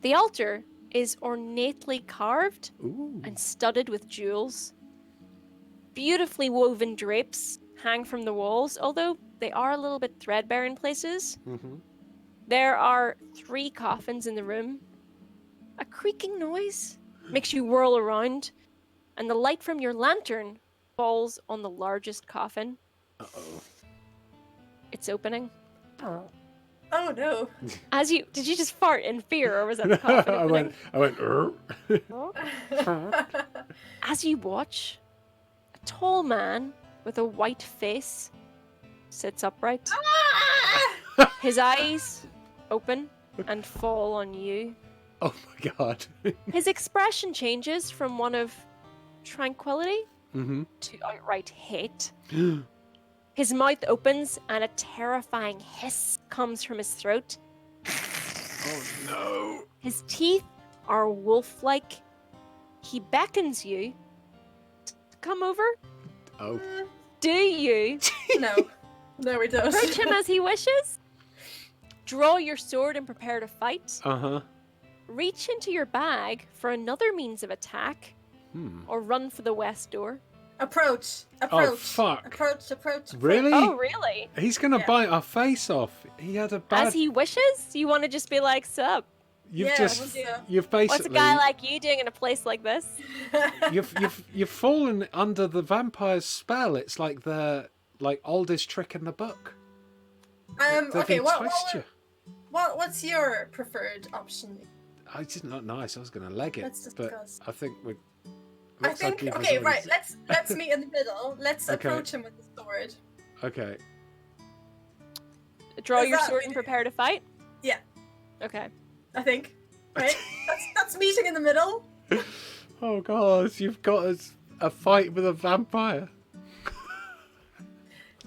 The altar is ornately carved and studded with jewels. Beautifully woven drapes hang from the walls, although they are a little bit threadbare in places. There are 3 coffins in the room. A creaking noise makes you whirl around, and the light from your lantern falls on the largest coffin. Uh-oh. It's opening. Oh no. Did you just fart in fear, or was that the coffin opening? I went, As you watch, a tall man with a white face sits upright. His eyes open and fall on you. oh my god. His expression changes from one of tranquility to outright hate. His mouth opens and a terrifying hiss comes from his throat. Oh no. His teeth are wolf-like. He beckons you to come over. Oh. Do you No. No, we don't. approach him as he wishes? Draw your sword and prepare to fight. Uh-huh. Reach into your bag for another means of attack, or run for the west door. Approach. Oh, fuck. Approach. Really? Oh, really? He's gonna bite our face off. He had a bad... As he wishes? You want to just be like, sup? You've Yeah, just... we'll do. You've basically... What's a guy like you doing in a place like this? You've fallen under the vampire's spell. It's like the oldest trick in the book. They've Okay, enticed you. what's your preferred option? I didn't look nice. I was going to leg it, Let's but discuss. I think we. I think okay, right. Let's meet in the middle. Let's Okay. approach him with the sword. Okay. Draw Does your that sword mean- and prepare to fight? Yeah, Okay. I think. Right? that's meeting in the middle. Oh god, you've got a fight with a vampire.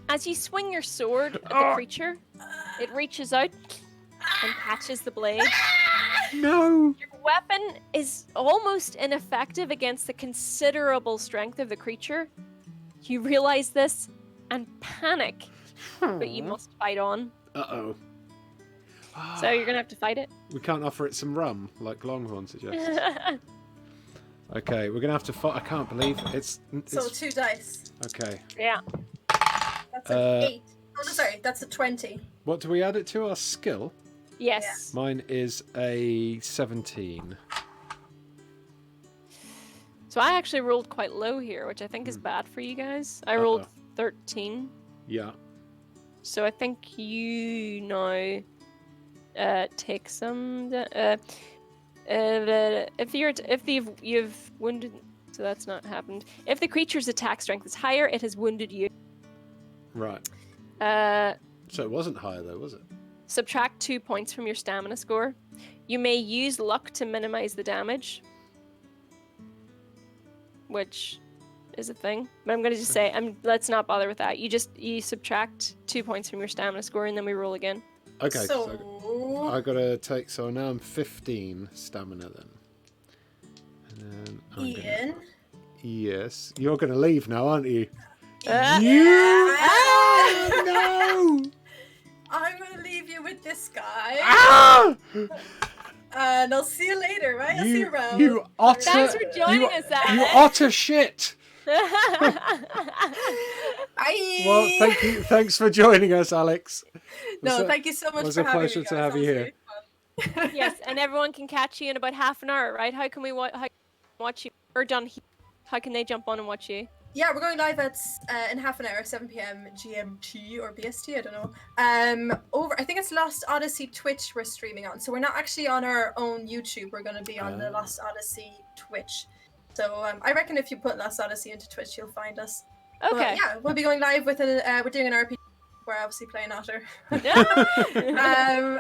As you swing your sword at the creature, it reaches out and catches the blade. No. Your weapon is almost ineffective against the considerable strength of the creature. You realize this and panic, but you must fight on. Uh-oh. So you're gonna have to fight it. We can't offer it some rum, like Longhorn suggests. Okay, we're gonna have to fight. I can't believe it's So 2 dice. okay. Yeah. That's an 8. Oh no, sorry, that's a 20. What do we add it to? Our skill? Yes. Mine is a 17. So I actually rolled quite low here, which I think is bad for you guys. I rolled 13. Yeah. So I think you now take some. If you've wounded, so that's not happened. If the creature's attack strength is higher, it has wounded you. Right. Uh, So it wasn't higher though, was it? subtract 2 points from your stamina score. You may use luck to minimize the damage, which is a thing. But I'm gonna just say, let's not bother with that. You subtract 2 points from your stamina score, and then we roll again. Okay. So I gotta take. So now I'm 15 stamina then. And then Ian. Yes, you're gonna leave now, aren't you? Yeah. No! I'm gonna leave you with this guy. Ah! And I'll see you later, right? I'll see you around. You otter! Thanks for joining us, Alex. You otter shit! Bye. Well, thank you. Thanks for joining us, Alex. Thank you so much for having me. It was a pleasure to have you here. Yes, and everyone can catch you in about half an hour, right? How can we watch you? Or John, how can they jump on and watch you? Yeah, we're going live at in half an hour, 7 p.m. GMT or BST, I don't know. I think it's Lost Odyssey Twitch we're streaming on. So we're not actually on our own YouTube. We're going to be on the Lost Odyssey Twitch. So I reckon if you put Lost Odyssey into Twitch, you'll find us. Okay. But, yeah, we'll be going live with we're doing an RPG. We're obviously playing Otter.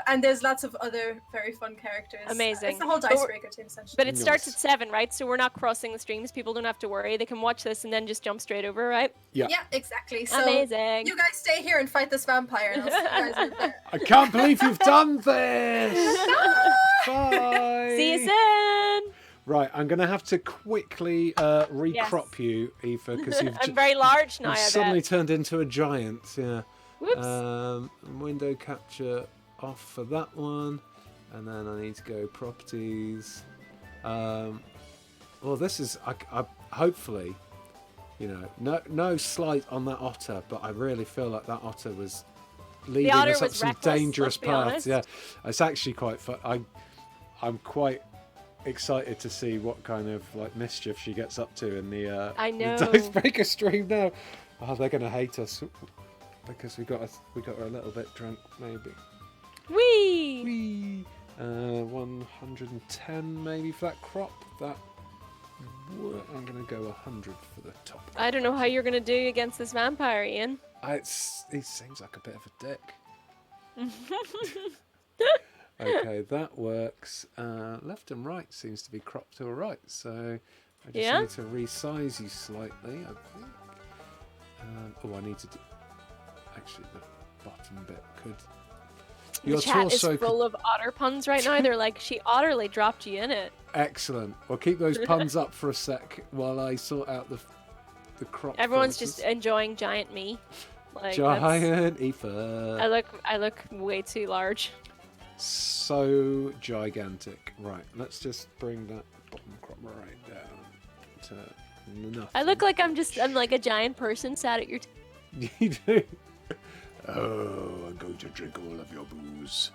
And there's lots of other very fun characters. Amazing. It's the whole Dicebreaker team, essentially. But it starts at 7, right? So we're not crossing the streams. People don't have to worry. They can watch this and then just jump straight over, right? Yeah. Yeah, exactly. So amazing. You guys stay here and fight this vampire. And I'll see you guys out there. I can't believe you've done this! Bye! See you soon! Right, I'm going to have to quickly recrop you, Aoife, because I'm very large now, you've I suddenly bet. turned into a giant, yeah. Whoops. Window capture off for that one, and then I need to go properties. Well, this is I hopefully, no slight on that otter, but I really feel like that otter was leading us up some dangerous paths. Yeah, it's actually quite fun. I'm quite excited to see what kind of mischief she gets up to in the Dicebreaker stream now. Oh, they're gonna hate us. Because we got her a little bit drunk, maybe. Whee! 110 maybe for that crop. I'm gonna go 100 for the top. I don't know how you're gonna do against this vampire, Ian. He seems like a bit of a dick. Okay, that works. Left and right seems to be cropped all right, so I just need to resize you slightly, I think. I need to do... Actually, the bottom bit could... The chat is full of otter puns right now. They're like, she utterly dropped you in it. Excellent. Well, keep those puns up for a sec while I sort out the crop. Everyone's just enjoying giant me. Giant Aoife. I look way too large. So gigantic. Right, let's just bring that bottom crop right down to nothing. I look like I'm like a giant person sat at your You do. Oh, I'm going to drink all of your booze.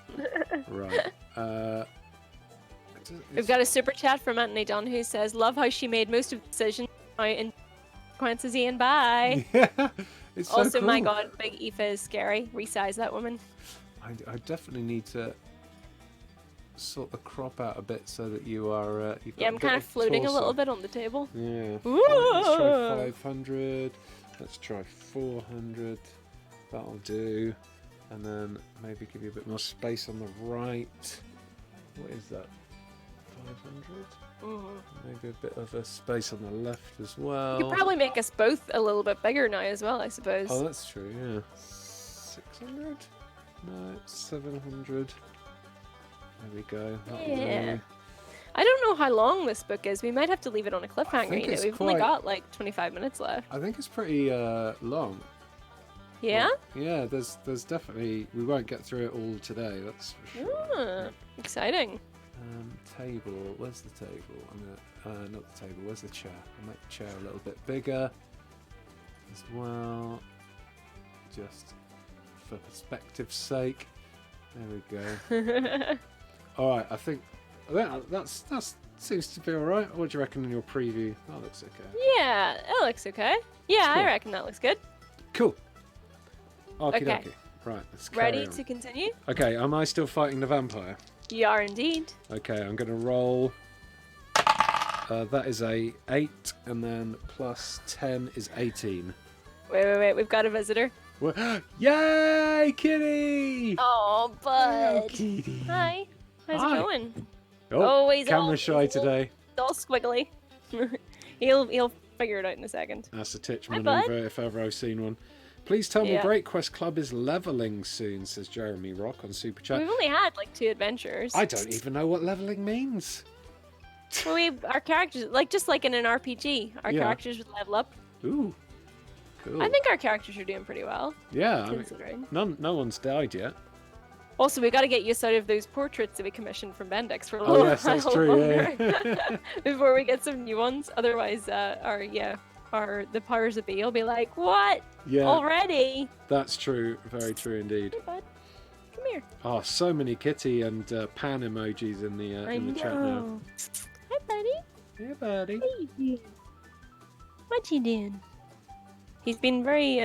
Right. We've got a super chat from Anthony Dunn who says, "Love how she made most of the decisions in consequences. Ian, bye." Yeah, it's so also, cool. my God, big Aoife is scary. Resize that woman. I definitely need to sort the crop out a bit so that you are. I'm kind of floating a little bit on the table. Yeah. Ooh. Let's try 500. Let's try 400. That'll do. And then maybe give you a bit more space on the right. What is that? 500? Maybe a bit of a space on the left as well. You could probably make us both a little bit bigger now as well, I suppose. Oh, that's true, yeah. 600? No, 700. There we go. That'll do. I don't know how long this book is. We might have to leave it on a cliffhanger. We've only got like 25 minutes left. I think it's pretty long. Yeah? Yeah, there's definitely... We won't get through it all today, that's for sure. Exciting. Table. Where's the table? Not the table. Where's the chair? I'll make the chair a little bit bigger as well. Just for perspective's sake. There we go. Alright, I think that seems to be alright. What do you reckon in your preview? That looks okay. Yeah, it looks okay. Yeah, cool. I reckon that looks good. Cool. Okie Okay. dokie. Right, let's carry Ready on. to continue? Okay, am I still fighting the vampire? You are indeed. Okay, I'm going to roll. That is a 8, and then plus 10 is 18. Wait. We've got a visitor. Yay, Kitty! Oh, Hello, bud. Kitty. Hi. How's it going? Oh, he's camera shy today. All squiggly. he'll figure it out in a second. That's a titch Hi, maneuver if ever I've seen one. Please tell me Yeah. Great Quest Club is leveling soon, says Jeremy Rock on Super Chat. We've only had like 2 adventures. I don't even know what leveling means. Well, our characters, like just like in an RPG, our Yeah. characters would level up. Ooh, cool. I think our characters are doing pretty well, yeah, I mean, considering. no one's died yet. Also, we got to get used out of those portraits that we commissioned from Bendix for a Oh little yes, that's while true. longer Yeah. before we get some new ones. Otherwise, the powers that be will be like, what? Yeah, Already? that's true. Very true indeed. Hey, bud. Come here. Oh, so many kitty and pan emojis in the chat now. Hi, buddy. Yeah, buddy. What you doing? What you doing? He's been very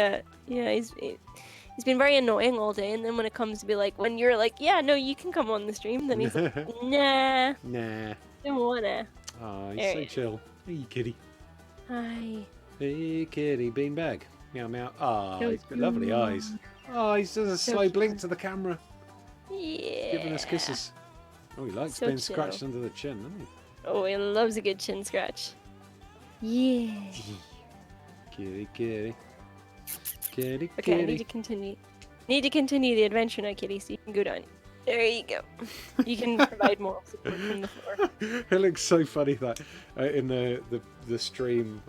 he's been very annoying all day, and then when it comes to be like, when you're like, yeah, no, you can come on the stream, then he's like, nah, Nah. don't wanna. Oh, he's There so he is. chill. Hey, kitty. Hi. Hey, kitty. Beanbag. Meow, meow. Oh, So he's got lovely eyes. Oh, he's does a So slow cute. blink to the camera, Yeah. giving us kisses. Oh, he likes So being chill. scratched under the chin, doesn't he? Oh, he loves a good chin scratch. Yeah. Kitty, kitty. Kitty, Okay, I kitty. need to continue. Need to continue the adventure now, kitty, so you can go down. There you go. You can provide more support from the floor. It looks so funny that in the stream,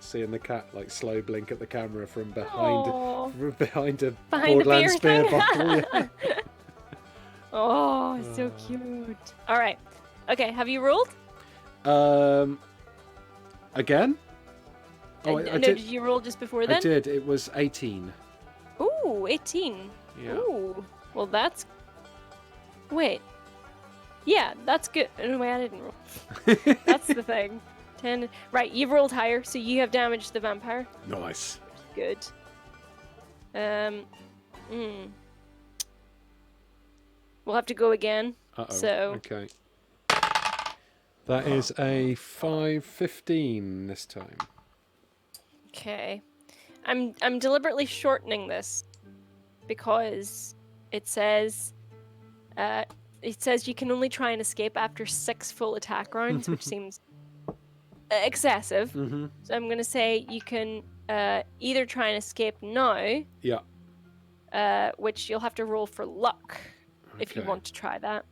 seeing the cat like slow blink at the camera from Aw. behind a Behind the Borderlands beer beer thing. bottle. Yeah. Oh, so cute. All right. Okay, have you rolled? Again? Oh, no, I did did. you roll just before then? I did. It was 18. Ooh, 18. Yeah. Ooh. Well, that's... Wait. Yeah, that's good. No, wait, I didn't roll. That's the thing. 10. Right, you've rolled higher, so you have damaged the vampire. Nice. Good. We'll have to go again. Uh-oh. So- Okay. That is a 5-15 this time. Okay. I'm deliberately shortening this because it says you can only try and escape after 6 full attack rounds, which seems excessive. Mm-hmm. So I'm gonna say you can either try and escape now, Yeah. which you'll have to roll for luck if you Okay. want to try that.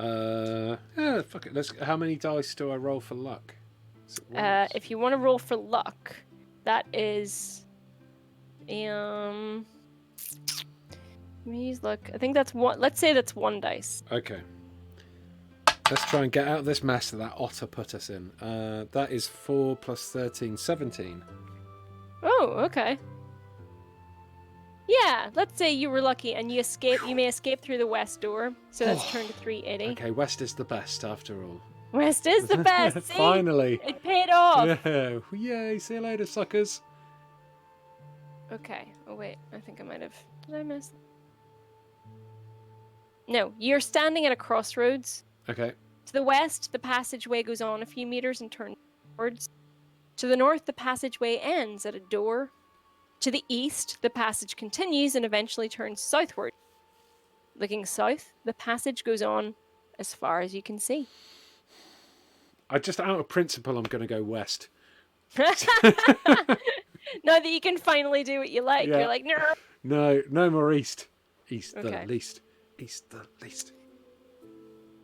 Yeah, fuck it. How many dice do I roll for luck? Is it once? If you want to roll for luck, that is let me use luck. I think that's one. Let's say that's 1 dice. Okay. Let's try and get out of this mess that Otter put us in. That is 4 plus 13, 17. Oh, okay. Yeah, let's say you were lucky and you escape. You may escape through the west door, so that's turned to 380. Okay, West is the best after all. West is the best. See? Finally. It paid off. Yeah. Yay, see you later, suckers. Okay. Oh wait, I think I might have. Did I miss? No, you're standing at a crossroads. Okay. To the west, the passageway goes on a few meters and turns northwards. To the north, the passageway ends at a door. To the east, the passage continues and eventually turns southward. Looking south, the passage goes on as far as you can see. I just out of principle, I'm going to go west. Now that you can finally do what you like, Yeah. you're like, no. No more east. East Okay. the least. East the least.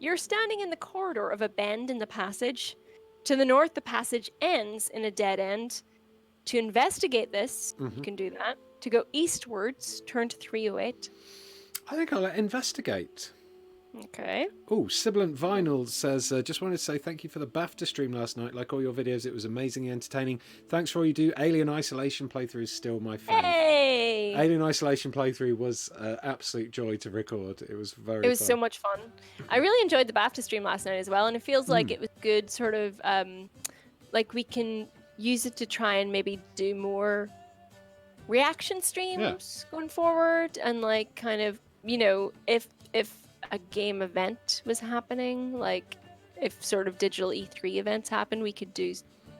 You're standing in the corridor of a bend in the passage. To the north, the passage ends in a dead end. To investigate this, you can do that. To go eastwards, turn to 308. I think I'll investigate. Okay. Oh, Sibilant Vinyl says, just wanted to say thank you for the BAFTA stream last night. Like all your videos, it was amazingly entertaining. Thanks for all you do. Alien Isolation playthrough is still my fave. Hey! Alien Isolation playthrough was absolute joy to record. It was very It was fun. so much fun. I really enjoyed the BAFTA stream last night as well, and it feels like it was good sort of, like we can use it to try and maybe do more reaction streams going forward, and like kind of, you know, if a game event was happening, like if sort of digital E3 events happen, we could do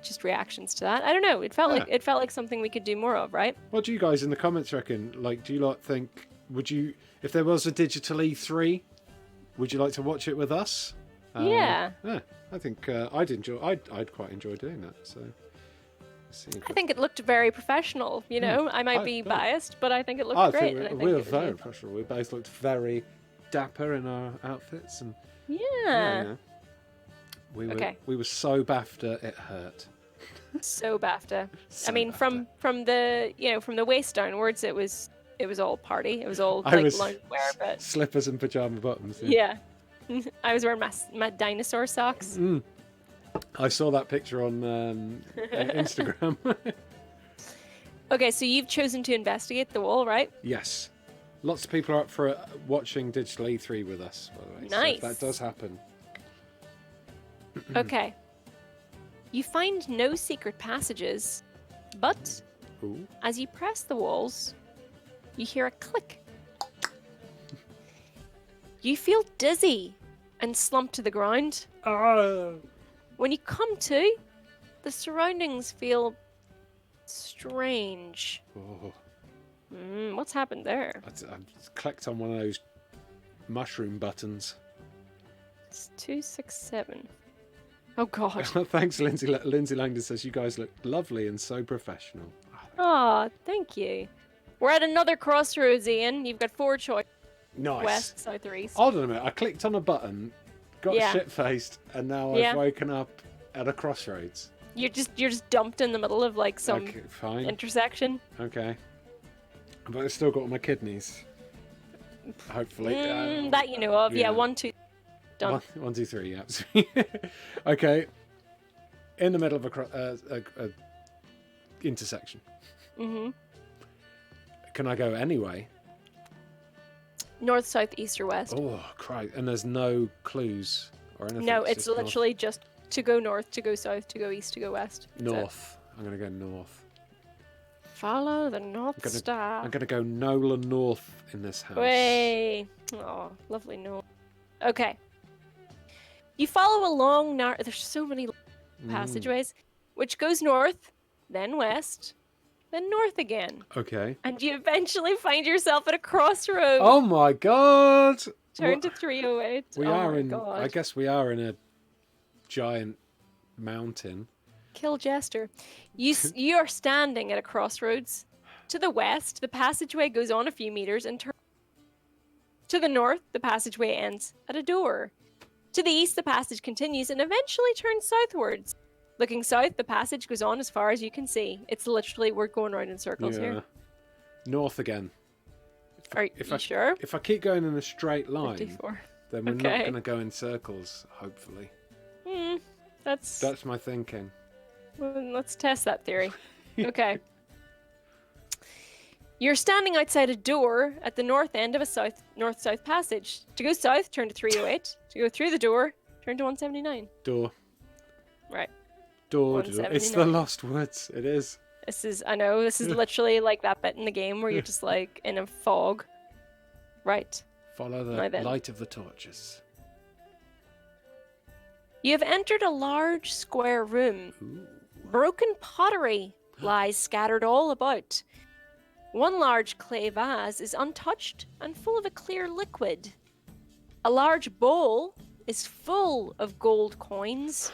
just reactions to that. I don't know. It felt like something we could do more of, right? What do you guys in the comments reckon? Like, do you lot think, would you, if there was a digital E3, would you like to watch it with us? Yeah. Yeah, I think I'd quite enjoy doing that. So See if I think it looked very professional. You know, I might be biased, but I think it looked great. We were very professional. We both looked very dapper in our outfits, and yeah. We were so BAFTA it hurt. So BAFTA. So I mean, BAFTA. from the waist downwards, it was all party. It was all I like was loungewear, but slippers and pajama bottoms. yeah. I was wearing my dinosaur socks. I saw that picture on Instagram. Okay, so you've chosen to investigate the wall, right? Yes. Lots of people are up for watching Digital E3 with us, by the way. Nice. So if that does happen. Okay. You find no secret passages, but Ooh. as you press the walls, you hear a click. You feel dizzy and slump to the ground. When you come to, the surroundings feel strange. Oh. What's happened there? I clicked on one of those mushroom buttons. It's 267. Oh god. Thanks, Lindsay. Lindsay Langdon says you guys look lovely and so professional. Oh, thank you. We're at another crossroads, Ian. You've got 4 choices. Nice. West, south, or east. Hold on a minute. I clicked on a button, got shit-faced, and now I've woken up at a crossroads. You're just dumped in the middle of like some intersection. Okay. But I've still got all my kidneys. Hopefully. That you know of. Yeah, 1, 2. Done. 1, 2, 3. Yeah. Okay. In the middle of a intersection. Mhm. Can I go anyway? North, south, east, or west. Oh, Christ. And there's no clues or anything? No, it's literally just to go north, to go south, to go east, to go west. North. I'm going to go north. Follow the North Star. I'm going to go Nolan North in this house. Way. Oh, lovely north. Okay. You follow a long, there's so many passageways, which goes north, then west, then north again. Okay. And you eventually find yourself at a crossroad. Oh my god! Turn to 308. I guess we are in a giant mountain. Kill Jester. You are standing at a crossroads. To the west, the passageway goes on a few meters and turns. To the north, the passageway ends at a door. To the east, the passage continues and eventually turns southwards. Looking south, the passage goes on as far as you can see. It's literally, we're going around in circles here. North again. Are you sure? If I keep going in a straight line, 54. then we're not going to go in circles, hopefully. That's my thinking. Well, let's test that theory. Okay. You're standing outside a door at the north end of a north-south passage. To go south, turn to 308. To go through the door, turn to 179. Door. Right. Door. It's the Lost Woods. It is. This is literally like that bit in the game where you're just like in a fog. Right. Follow the light of the torches. You have entered a large square room. Ooh. Broken pottery lies scattered all about. One large clay vase is untouched and full of a clear liquid. A large bowl is full of gold coins.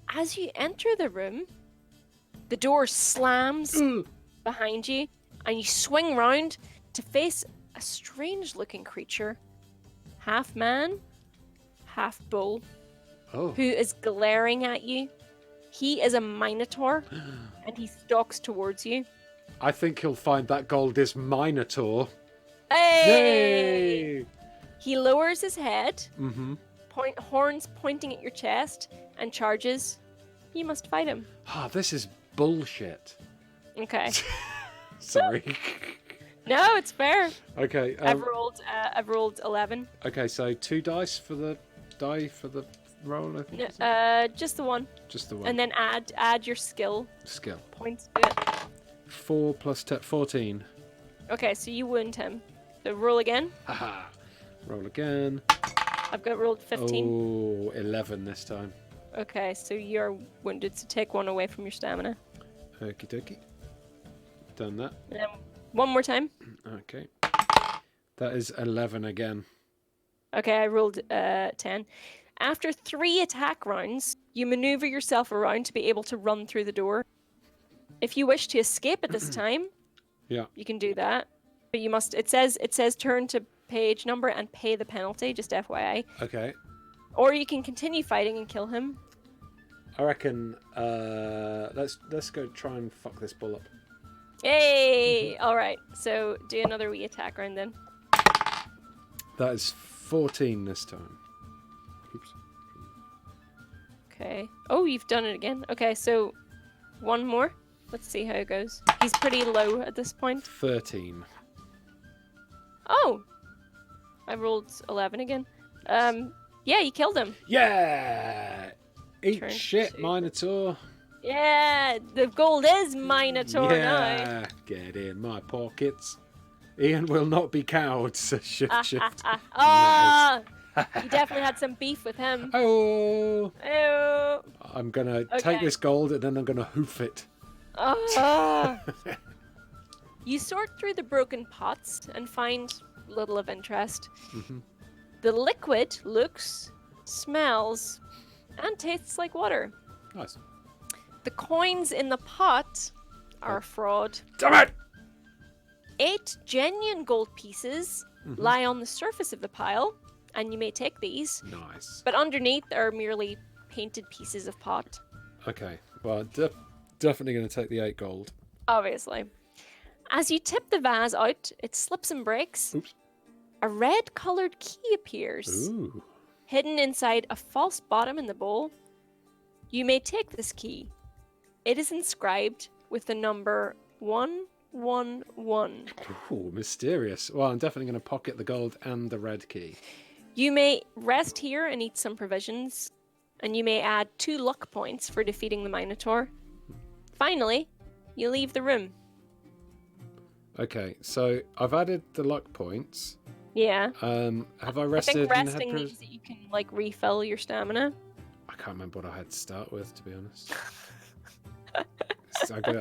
As you enter the room, the door slams behind you and you swing round to face a strange-looking creature. Half man, half bull, who is glaring at you. He is a minotaur and he stalks towards you. I think he'll find that gold is Minotaur. Hey! Yay! He lowers his head, horns pointing at your chest, and charges. You must fight him. This is bullshit. Okay. Sorry. No, it's fair. Okay. I've rolled 11. Okay, so 2 dice for the roll. I think. No, just the one. Just the one. And then add your skill. Skill. Points to it. 4 plus 14. Okay, so you wound him. So roll again. Haha. Roll again. I've got rolled 15. Oh, 11 this time. Okay, so you're wounded, so take 1 away from your stamina. Okie dokie. Done that. And then one more time. Okay. That is 11 again. Okay, I rolled 10. After 3 attack rounds, You maneuver yourself around to be able to run through the door. If you wish to escape at this time, you can do that. But you must. It says turn to page number and pay the penalty. Just FYI. Okay. Or you can continue fighting and kill him. I reckon. Let's go try and fuck this bull up. Yay! All right. So do another wee attack round then. That is 14 this time. Oops. Okay. Oh, you've done it again. Okay, so one more. Let's see how it goes. He's pretty low at this point. 13. Oh! I rolled 11 again. Yeah, you killed him. Yeah! Eat Turn shit, to- Minotaur. Yeah, the gold is Minotaur now. Yeah, get in my pockets. Ian will not be cowed, says Shift Shift. Oh! You definitely had some beef with him. Oh! Oh! I'm gonna take Okay. this gold and then I'm gonna hoof it. Oh. You sort through the broken pots and find little of interest. Mm-hmm. The liquid looks, smells, and tastes like water. Nice. The coins in the pot are a fraud. Damn it! 8 genuine gold pieces lie on the surface of the pile, and you may take these. Nice. But underneath are merely painted pieces of pot. Okay, well, definitely going to take the 8 gold. Obviously. As you tip the vase out, it slips and breaks. Oops. A red-coloured key appears, Ooh. hidden inside a false bottom in the bowl. You may take this key. It is inscribed with the number 111. Ooh, mysterious. Well, I'm definitely going to pocket the gold and the red key. You may rest here and eat some provisions, and you may add 2 luck points for defeating the Minotaur. Finally, you leave the room. Okay, so I've added the luck points. Yeah. Have I I rested? think and resting had means that you can like refill your stamina. I can't remember what I had to start with, to be honest.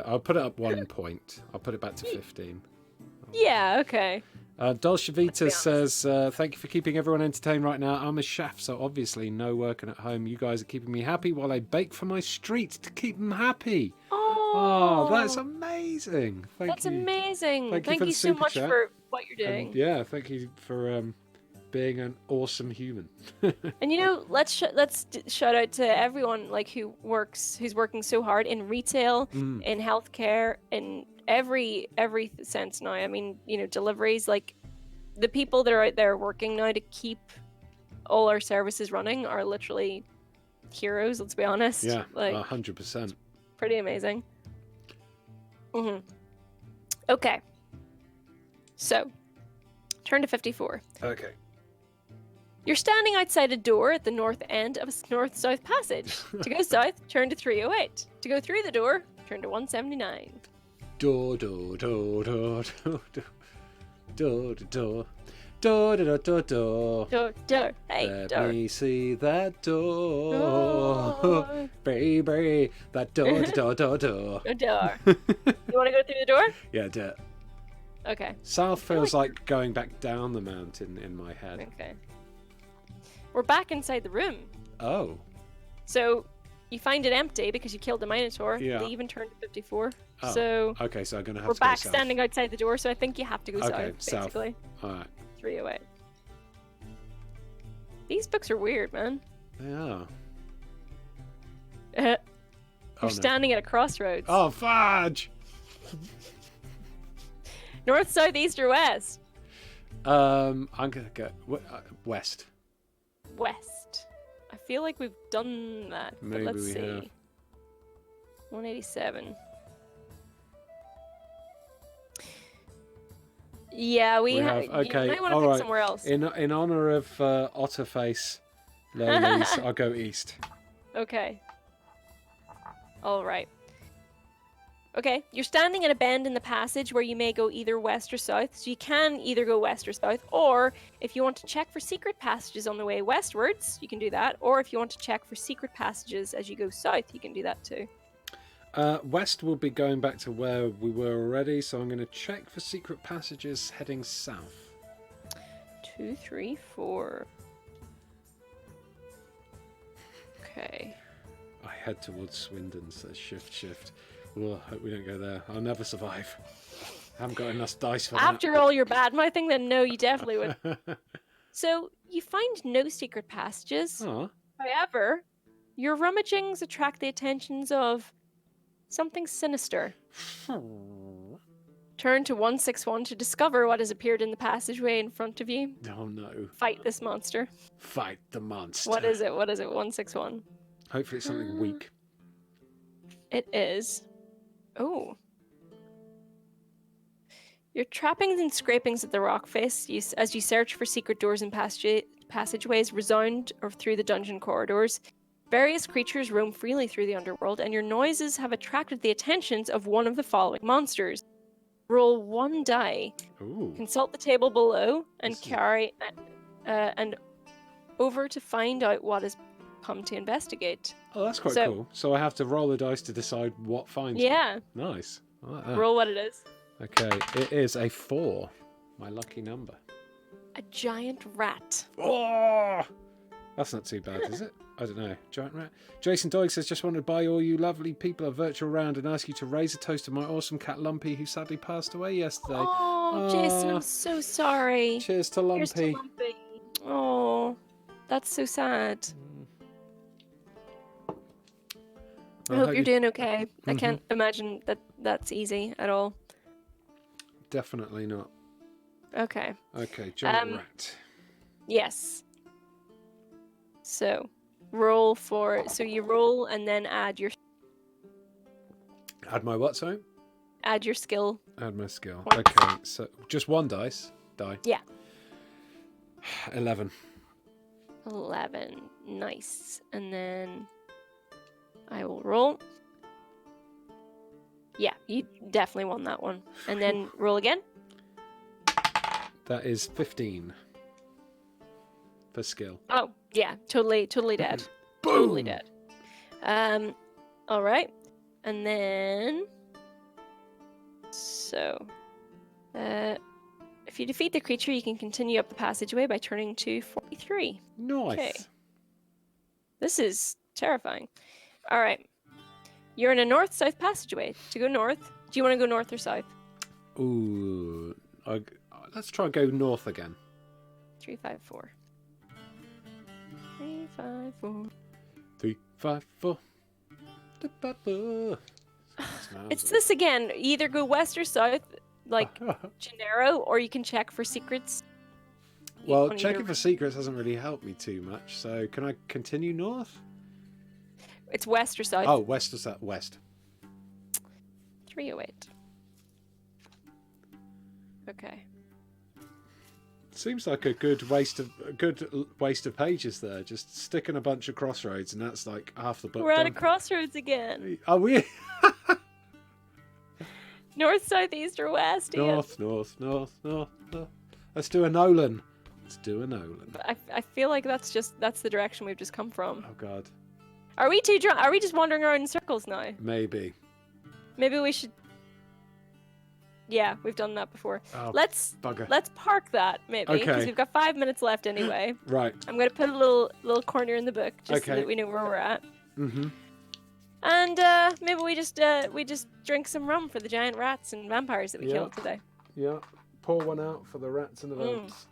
I'll put it up 1 point. I'll put it back to 15. Yeah, okay. Dolcevita says, thank you for keeping everyone entertained right now. I'm a chef, so obviously no working at home. You guys are keeping me happy while I bake for my street to keep them happy. Oh, that's amazing. Thank you. Amazing. Thank you Thank for you the so super much chat. for what you're doing. And yeah, thank you for being an awesome human. And you know, let's shout out to everyone like who's working so hard in retail, in healthcare, in every sense now. I mean, you know, deliveries, like the people that are out there working now to keep all our services running are literally heroes. Let's be honest. Yeah, like 100%. pretty amazing. Okay. So, turn to 54. Okay. You're standing outside a door at the north end of a north-south passage. To go south, turn to 308. To go through the door, turn to 179. Door, door, door, door, door, door, door, door, door, door, door, door. Door. Hey, Let door. me see that door, Door. baby. That door, door, door, door. No door. You want to go through the door? Yeah, do it. Okay. South feels like going back down the mountain in my head. Okay. We're back inside the room. Oh. So, you find it empty because you killed the Minotaur. Yeah. They even turned to 54. Oh. So, Okay, so I'm gonna have we're to go back south. standing outside the door, so I think you have to go Okay, south, south. basically. All right. 308. These books are weird, man. They are. You're Oh, no. standing at a crossroads. Oh, fudge! North, south, east, or west? I'm gonna go west. West. I feel like we've done that. But Maybe let's we see. have. 187. Yeah, we have. Okay, You might want to all pick right. somewhere else. In honor of Otterface ladies, I'll go east. Okay. All right. Okay, you're standing at a bend in the passage where you may go either west or south, so you can either go west or south, or if you want to check for secret passages on the way westwards, you can do that, or if you want to check for secret passages as you go south, you can do that too. West will be going back to where we were already, so I'm going to check for secret passages heading south. 2, 3, 4. Okay. head towards Swindon, so shift. Oh, I hope we don't go there. I'll never survive. I haven't got enough dice for After all your bad mouthing, then no, you definitely would. So you find no secret passages. Oh. However, your rummagings attract the attentions of something sinister. Turn to 161 to discover what has appeared in the passageway in front of you. Oh no. Fight this monster. Fight the monster. What is it? 161? Hopefully it's something weak. It is. Oh. Your trappings and scrapings at the rock face, as you search for secret doors and passageways, resound through the dungeon corridors. Various creatures roam freely through the underworld, and your noises have attracted the attentions of one of the following monsters. Roll 1 die. Ooh. Consult the table below and carry and over to find out what has come to investigate. Oh, that's quite cool. So I have to roll the dice to decide what finds me. Yeah. Nice. I like that. Roll what it is. Okay, it is a 4. My lucky number. A giant rat. Oh! That's not too bad, is it? I don't know. Giant rat. Jason Doig says, just wanted to buy all you lovely people a virtual round and ask you to raise a toast to my awesome cat Lumpy, who sadly passed away yesterday. Oh, Jason, I'm so sorry. Cheers to Lumpy. Cheers to Lumpy. Oh, that's so sad. I hope you're doing okay. I can't imagine that that's easy at all. Definitely not. Okay. Okay, giant rat. Yes. So, roll for... So you roll and then add your... Add my what, sorry? Add your skill. Add my skill. Points. Okay, so just one die. Yeah. 11. 11. Nice. And then I will roll. Yeah, you definitely won that one. And then roll again. That is 15. For skill. Oh, yeah. Totally dead. Boom! Totally dead. All right. And then... So... if you defeat the creature, you can continue up the passageway by turning to 43. Nice. Okay. This is terrifying. All right. You're in a north-south passageway. To go north, do you want to go north or south? Ooh. Let's try and go north again. 354. 354. 354. It's this again. You either go west or south, like Gennaro, or you can check for secrets. Well, checking for secrets hasn't really helped me too much. So, can I continue north? It's west or south. Oh, west or south? West. 308. Okay. Seems like a good waste of pages there. Just sticking a bunch of crossroads, and that's like half the book. We're at a crossroads again. Are we? North, south, east, or west? North. Let's do a Nolan. I feel like that's the direction we've just come from. Oh God. Are we too drunk? Are we just wandering around in circles now? Maybe We should. Yeah, we've done that before. Oh, let's park that maybe because we've got 5 minutes left anyway. Right. I'm gonna put a little corner in the book just so that we know where we're at. Mm-hmm. And maybe we just drink some rum for the giant rats and vampires that we killed today. Yeah. Pour one out for the rats and the vamps.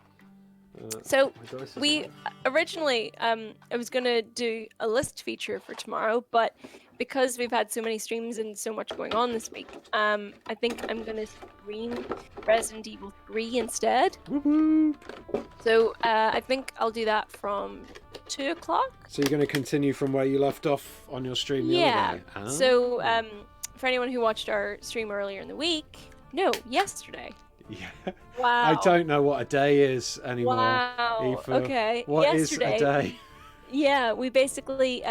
So we originally, I was gonna do a list feature for tomorrow, but because we've had so many streams and so much going on this week, I think I'm gonna stream Resident Evil 3 instead. Woohoo! So I think I'll do that from 2 o'clock. So you're gonna continue from where you left off on your stream the other day? Ah. So for anyone who watched our stream earlier in the week, yesterday. Yeah. Wow. I don't know what a day is anymore. Wow. Aoife. Okay. What is a day? Yeah, we basically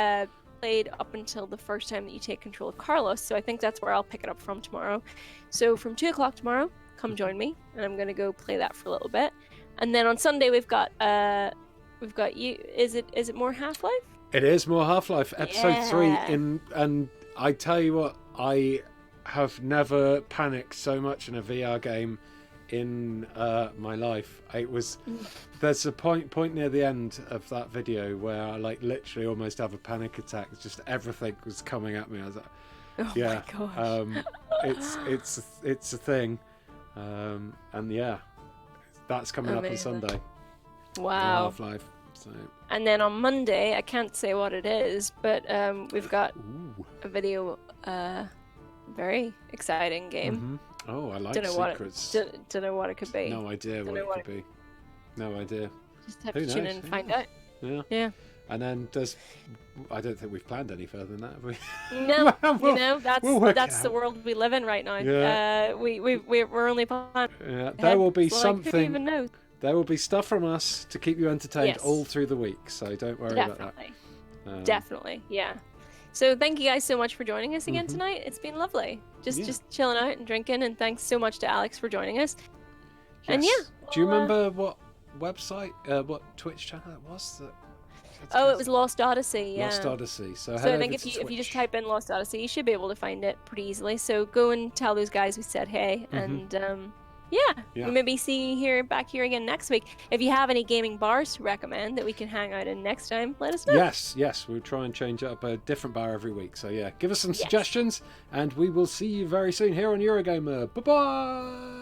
played up until the first time that you take control of Carlos, so I think that's where I'll pick it up from tomorrow. So from 2 o'clock tomorrow, come join me, and I'm gonna go play that for a little bit. And then on Sunday we've got you. Is it more Half-Life? It is more Half-Life episode 3 and I tell you what, I have never panicked so much in a VR game in my life. It was. There's a point near the end of that video where I like literally almost have a panic attack. Just everything was coming at me. I was like, Oh yeah, my gosh. it's a thing, and yeah, that's coming up on Amazing. Sunday. Wow. Half-Life. So. And then on Monday, I can't say what it is, but we've got Ooh. a video, very exciting game. Mm-hmm. Oh, I like Don't know secrets. Don't know what it could be. No idea Don't what know it what could be. No idea. Just have Who to tune knows? in and Who find knows? out. Yeah. Yeah. And then I don't think we've planned any further than that, have we? No, We'll- you know, we'll work that's it the out. world we live in right now. Yeah. We're only planning. Yeah, there will be so, like, who something. even knows? There will be stuff from us to keep you entertained Yes. all through the week, so don't worry about Definitely. that. Definitely, yeah. So thank you guys so much for joining us again Mhm. tonight. It's been lovely. Yeah. Just chilling out and drinking, and thanks so much to Alex for joining us. And Yes. yeah, Do you well, remember what website, what Twitch channel it was? Oh, it was Lost Odyssey. Yeah. Lost Odyssey. So, So head I think over to if you just Twitch. type in Lost Odyssey, you should be able to find it pretty easily. So go and tell those guys we said hey, and yeah, Yeah. we maybe see you back here again next week. If you have any gaming bars to recommend that we can hang out in next time, let us know. Yes, we'll try and change up a different bar every week. So yeah, give us some Yes. suggestions, and we will see you very soon here on Eurogamer. Bye bye.